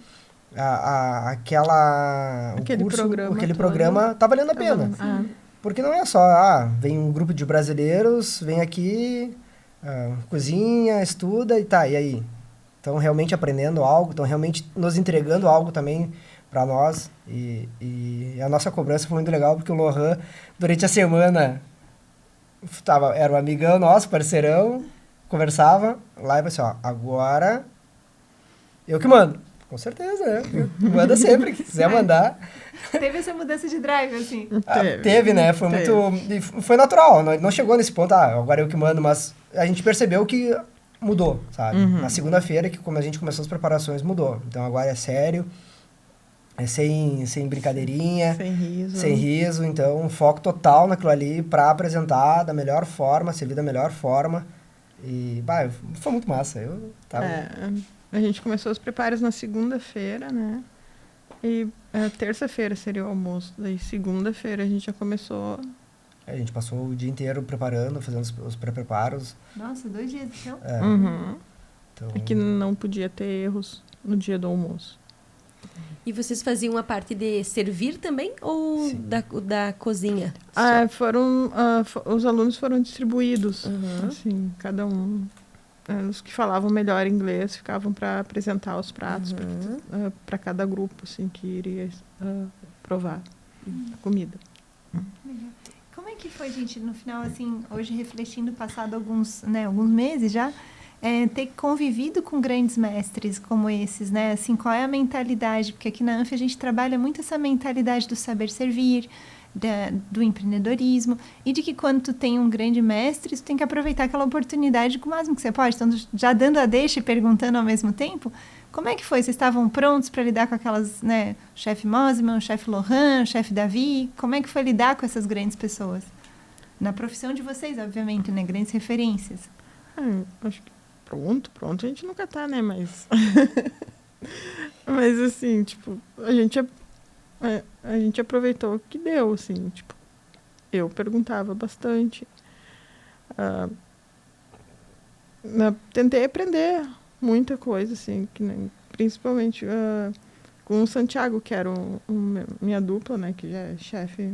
aquele programa tá valendo a pena. Porque não é só, vem um grupo de brasileiros, vem aqui, cozinha, estuda e aí? Estão realmente aprendendo algo, estão realmente nos entregando algo também para nós. E a nossa cobrança foi muito legal, porque o Lohan, durante a semana, era um amigão nosso, parceirão, conversava, lá e falou assim, agora eu que mando. Com certeza, né? Manda sempre, que quiser mandar. Teve essa mudança de drive, assim? Teve, né? Foi muito... Foi natural, não chegou nesse ponto, agora eu que mando, mas a gente percebeu que mudou, sabe? Na segunda-feira, que como a gente começou as preparações, mudou. Então agora é sério, é sem brincadeirinha. Sem riso. Então, foco total naquilo ali pra apresentar da melhor forma, servir da melhor forma. E, foi muito massa. Eu tava... A gente começou os preparos na segunda-feira, né? E terça-feira seria o almoço. Daí segunda-feira a gente já começou... A gente passou o dia inteiro preparando, fazendo os pré-preparos. Nossa, 2 dias, então? Então... É que não podia ter erros no dia do almoço. E vocês faziam a parte de servir também ou da cozinha? Os alunos foram distribuídos, assim, cada um. Os que falavam melhor inglês ficavam para apresentar os pratos para cada grupo, assim, que iria provar a comida. Legal. Como é que foi, gente, no final, assim, hoje refletindo, passado alguns meses já, ter convivido com grandes mestres como esses, né? Assim, qual é a mentalidade? Porque aqui na ANF a gente trabalha muito essa mentalidade do saber servir, do empreendedorismo, e de que quando tu tem um grande mestre, tu tem que aproveitar aquela oportunidade com o máximo que você pode. Então, já dando a deixa e perguntando ao mesmo tempo, como é que foi? Vocês estavam prontos para lidar com aquelas, né? O chefe Mosman, o chefe Lohan, o chefe Davi? Como é que foi lidar com essas grandes pessoas? Na profissão de vocês, obviamente, né? Grandes referências. Acho que pronto a gente nunca tá, né? Mas mas assim, tipo, a gente aproveitou o que deu, assim, tipo, eu perguntava bastante. Tentei aprender muita coisa, assim, principalmente com o Santiago, que era minha dupla, né, que já é chefe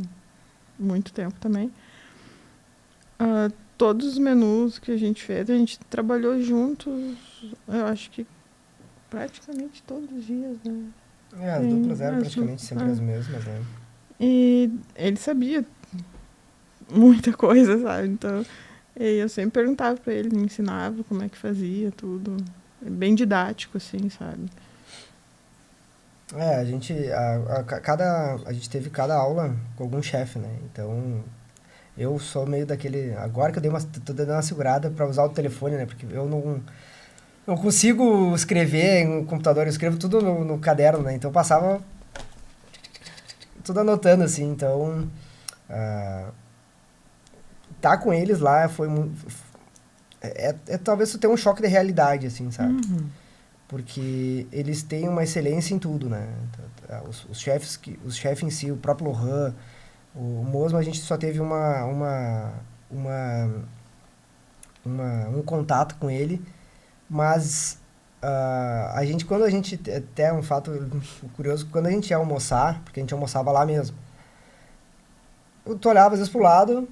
há muito tempo também. Todos os menus que a gente fez, a gente trabalhou juntos, eu acho que praticamente todos os dias, né? As duplas eram praticamente sempre as mesmas, né? E ele sabia muita coisa, sabe? Então, eu sempre perguntava pra ele, me ensinava como é que fazia tudo. Bem didático, assim, sabe? A gente teve cada aula com algum chefe, né? Então, eu sou meio daquele... Agora que tô dando uma segurada pra usar o telefone, né? Porque eu não consigo escrever no computador, eu escrevo tudo no caderno, né? Então, eu passava tudo anotando, assim. Então, tá com eles lá foi muito... talvez tu tenha um choque de realidade, assim, sabe? Porque eles têm uma excelência em tudo, né? Os chefes em si, o próprio Lohan, o Mosman, a gente só teve um contato com ele, mas quando a gente, até um fato curioso, quando a gente ia almoçar, porque a gente almoçava lá mesmo, tu olhava às vezes pro lado,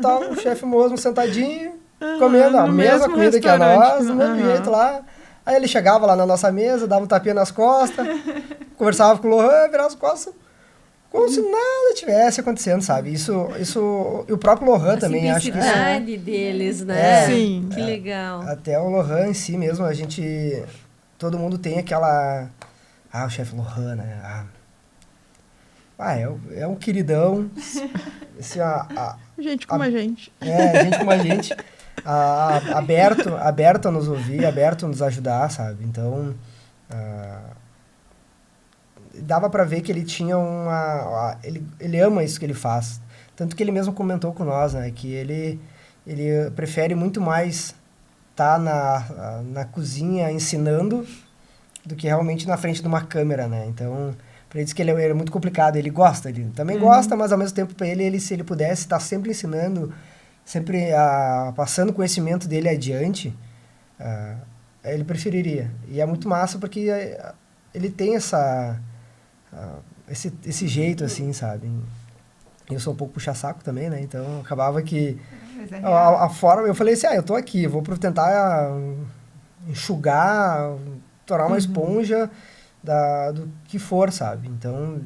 tava o chefe Mosman sentadinho, comendo a mesma comida que a nós, do mesmo jeito lá. Aí ele chegava lá na nossa mesa, dava um tapinha nas costas, conversava com o Lohan, virava as costas, como se nada tivesse acontecendo, sabe? Isso e o próprio Lohan também, acho que isso... A simplicidade deles, né? Sim. Que legal. Até o Lohan em si mesmo, todo mundo tem aquela... o chefe Lohan, né? É um queridão. Assim, gente como a gente. Gente como a gente. Aberto a nos ouvir, aberto a nos ajudar, sabe? Então, dava pra ver que ele tinha ele ama isso que ele faz. Tanto que ele mesmo comentou com nós, né? Que ele prefere muito mais estar na cozinha ensinando do que realmente na frente de uma câmera, né? Então, pra ele diz que ele é muito complicado. Ele gosta, ele também gosta, mas ao mesmo tempo pra ele, se ele pudesse estar sempre ensinando, sempre passando o conhecimento dele adiante, ele preferiria. E é muito massa porque ele tem esse jeito, assim, sabe? Eu sou um pouco puxa-saco também, né? Então, acabava que... a forma... Eu falei assim, eu tô aqui, vou tentar enxugar, tornar uma esponja do que for, sabe? Então,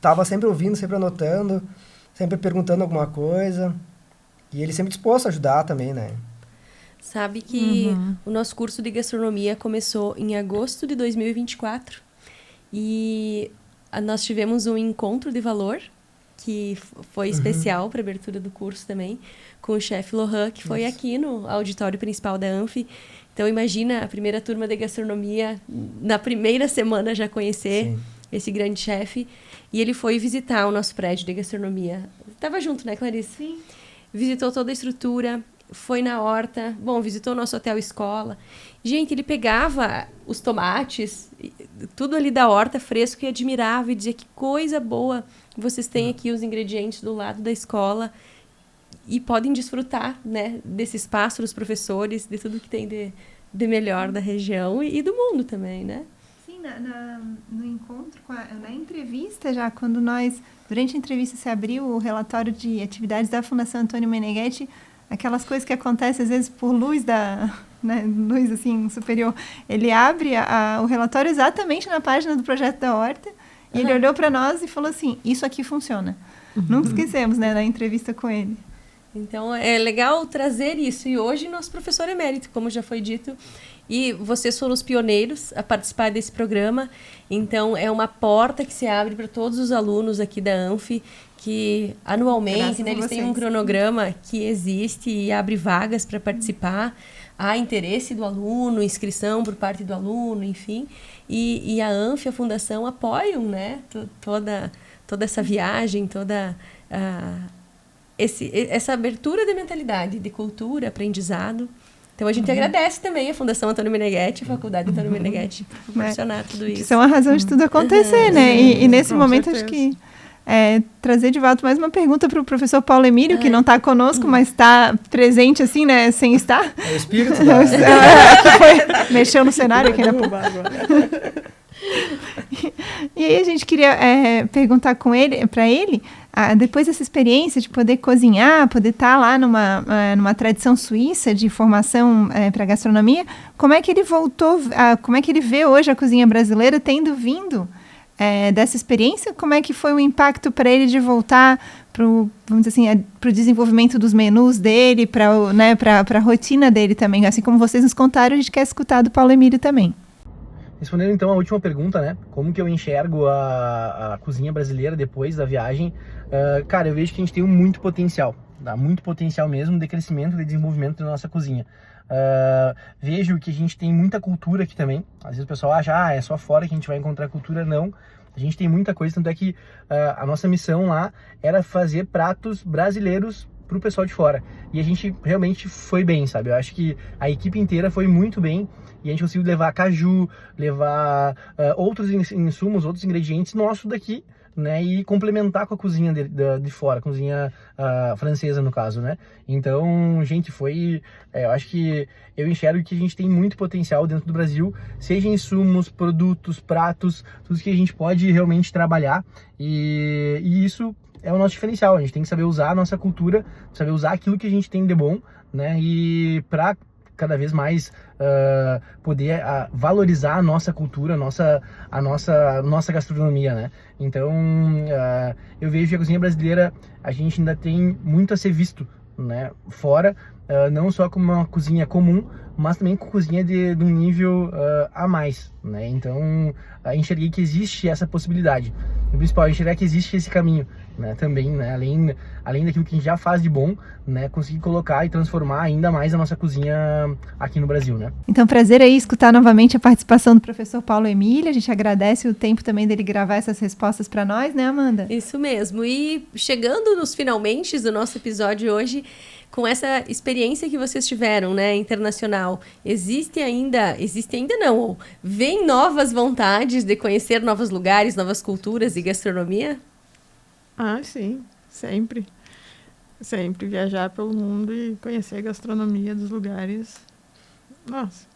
tava sempre ouvindo, sempre anotando, sempre perguntando alguma coisa... E ele sempre disposto a ajudar também, né? Sabe que o nosso curso de gastronomia começou em agosto de 2024 e nós tivemos um encontro de valor que foi especial para a abertura do curso também, com o chefe Lohan, que foi aqui no auditório principal da Anfi. Então, imagina a primeira turma de gastronomia, na primeira semana já conhecer esse grande chefe. E ele foi visitar o nosso prédio de gastronomia. Estava junto, né, Clarice? Sim. Visitou toda a estrutura, foi na horta, visitou o nosso hotel escola. Gente, ele pegava os tomates, tudo ali da horta fresco e admirava e dizia que coisa boa, vocês têm aqui os ingredientes do lado da escola e podem desfrutar, né, desse espaço dos professores, de tudo que tem de melhor da região e do mundo também, né? Sim, no encontro, na entrevista já, quando durante a entrevista se abriu o relatório de atividades da Fundação Antônio Meneghetti, aquelas coisas que acontecem às vezes por luz luz assim superior, ele abre o relatório exatamente na página do projeto da horta e ele olhou para nós e falou assim, isso aqui funciona. Nunca esquecemos, né, na entrevista com ele. Então, é legal trazer isso. E hoje, nosso professor emérito, como já foi dito, e vocês foram os pioneiros a participar desse programa. Então, é uma porta que se abre para todos os alunos aqui da Anfi, que anualmente, né, eles têm um cronograma que existe e abre vagas para participar. Há interesse do aluno, inscrição por parte do aluno, enfim. E a Anfi, a Fundação, apoiam, né, toda essa viagem, toda essa abertura de mentalidade, de cultura, aprendizado. Então, a gente agradece também a Fundação Antônio Meneghetti, a Faculdade Antônio Meneghetti, por proporcionar tudo isso. Que são a razão de tudo acontecer, né? E nesse momento, certeza. acho que trazer de volta mais uma pergunta para o professor Paulo Emílio, que não está conosco, mas está presente, assim, né? Sem estar. É o espírito que mexeu no cenário aqui na E aí a gente queria perguntar para ele, depois dessa experiência de poder cozinhar, poder estar lá numa tradição suíça de formação para gastronomia, como é que ele voltou, como é que ele vê hoje a cozinha brasileira tendo vindo dessa experiência? Como é que foi o impacto para ele de voltar vamos dizer assim, para o desenvolvimento dos menus dele, para a rotina dele também? Assim como vocês nos contaram, a gente quer escutar do Paulo Emílio também. Respondendo então a última pergunta, né? Como que eu enxergo a cozinha brasileira depois da viagem? Cara, eu vejo que a gente tem muito potencial, tá? Muito potencial mesmo de crescimento, de desenvolvimento da nossa cozinha. Vejo que a gente tem muita cultura aqui também. Às vezes o pessoal acha, é só fora que a gente vai encontrar cultura. Não, a gente tem muita coisa, tanto é que a nossa missão lá era fazer pratos brasileiros para o pessoal de fora. E a gente realmente foi bem, sabe? Eu acho que a equipe inteira foi muito bem e a gente conseguiu levar caju, levar outros insumos, outros ingredientes nossos daqui, né, e complementar com a cozinha de fora, a cozinha francesa no caso, né. Então, gente, eu acho que eu enxergo que a gente tem muito potencial dentro do Brasil, seja insumos, produtos, pratos, tudo que a gente pode realmente trabalhar e isso é o nosso diferencial. A gente tem que saber usar a nossa cultura, saber usar aquilo que a gente tem de bom, né, e para cada vez mais poder valorizar a nossa cultura, a nossa gastronomia, né? Então, eu vejo que a cozinha brasileira, a gente ainda tem muito a ser visto, né? Fora, não só como uma cozinha comum, mas também com cozinha de um nível a mais, né? Então, enxerguei que existe essa possibilidade. O principal é enxergar que existe esse caminho, né? Também, né? Além daquilo que a gente já faz de bom, né? Conseguir colocar e transformar ainda mais a nossa cozinha aqui no Brasil, né? Então, prazer aí escutar novamente a participação do professor Paulo Emílio. A gente agradece o tempo também dele gravar essas respostas para nós, né, Amanda? Isso mesmo. E chegando nos finalmente do nosso episódio hoje, com essa experiência que vocês tiveram, né, internacional, existe ainda não, vem novas vontades de conhecer novos lugares, novas culturas e gastronomia? Sim, sempre. Sempre viajar pelo mundo e conhecer a gastronomia dos lugares. Nossa,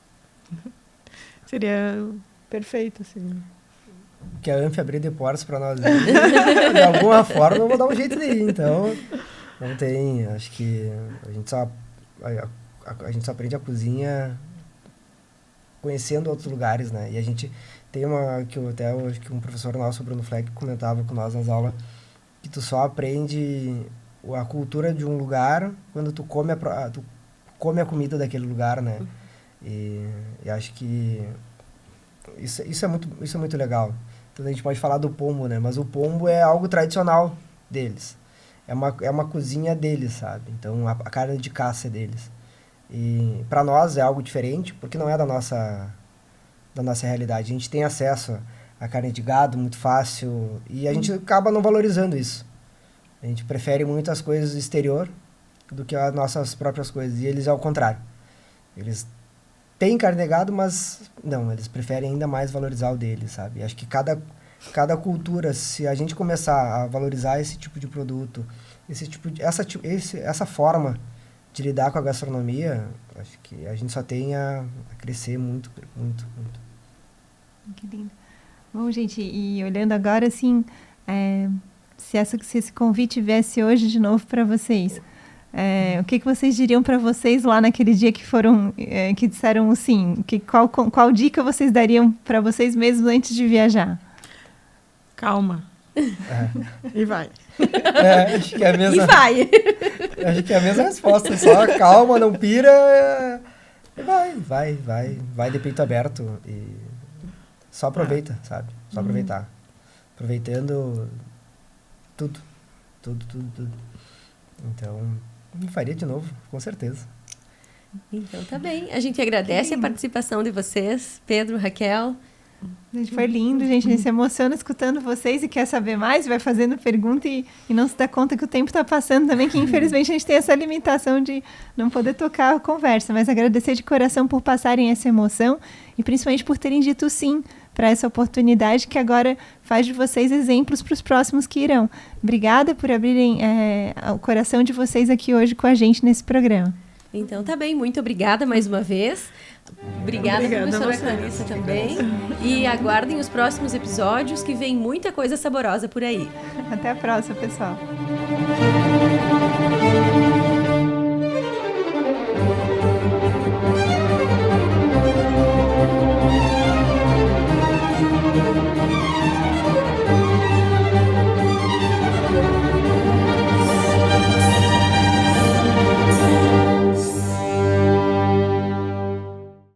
seria perfeito, assim. Que a Anfi abrir de portas para nós. De alguma forma eu vou dar um jeito de ir, então... Não tem, acho que a gente só aprende a cozinha conhecendo outros lugares, né? E a gente tem acho que um professor nosso, Bruno Fleck, comentava com nós nas aulas, que tu só aprende a cultura de um lugar quando tu come a comida daquele lugar, né? E acho que isso é muito legal. Então a gente pode falar do pombo, né? Mas o pombo é algo tradicional deles. É uma cozinha deles, sabe? Então a carne de caça é deles. E para nós é algo diferente, porque não é da nossa realidade. A gente tem acesso à carne de gado muito fácil e a gente acaba não valorizando isso. A gente prefere muito as coisas do exterior do que as nossas próprias coisas. E eles é o contrário. Eles têm carne de gado, mas não, eles preferem ainda mais valorizar o deles, sabe? Acho que cada cultura, se a gente começar a valorizar esse tipo de produto, essa forma de lidar com a gastronomia, acho que a gente só tem a crescer muito, muito, muito. Que lindo. Bom, gente, e olhando agora, assim, se esse convite viesse hoje de novo para vocês, o que vocês diriam para vocês lá naquele dia que foram, que disseram sim? Qual dica vocês dariam para vocês mesmos antes de viajar? Calma. E vai. Acho que é a mesma... E vai! Acho que é a mesma resposta. Só calma, não pira. Vai de peito aberto. E só aproveita, sabe? Só aproveitar. Aproveitando tudo. Então, faria de novo, com certeza. Então tá bem. A gente agradece a participação de vocês, Pedro, Raquel. Gente, foi lindo, gente. A gente se emociona escutando vocês e quer saber mais, vai fazendo pergunta e não se dá conta que o tempo está passando também, que infelizmente a gente tem essa limitação de não poder tocar a conversa, mas agradecer de coração por passarem essa emoção e principalmente por terem dito sim para essa oportunidade que agora faz de vocês exemplos para os próximos que irão. Obrigada por abrirem o coração de vocês aqui hoje com a gente nesse programa. Então tá bem, muito obrigada mais uma vez. Obrigada professora Clarissa também. E aguardem os próximos episódios, que vem muita coisa saborosa por aí. Até a próxima, pessoal.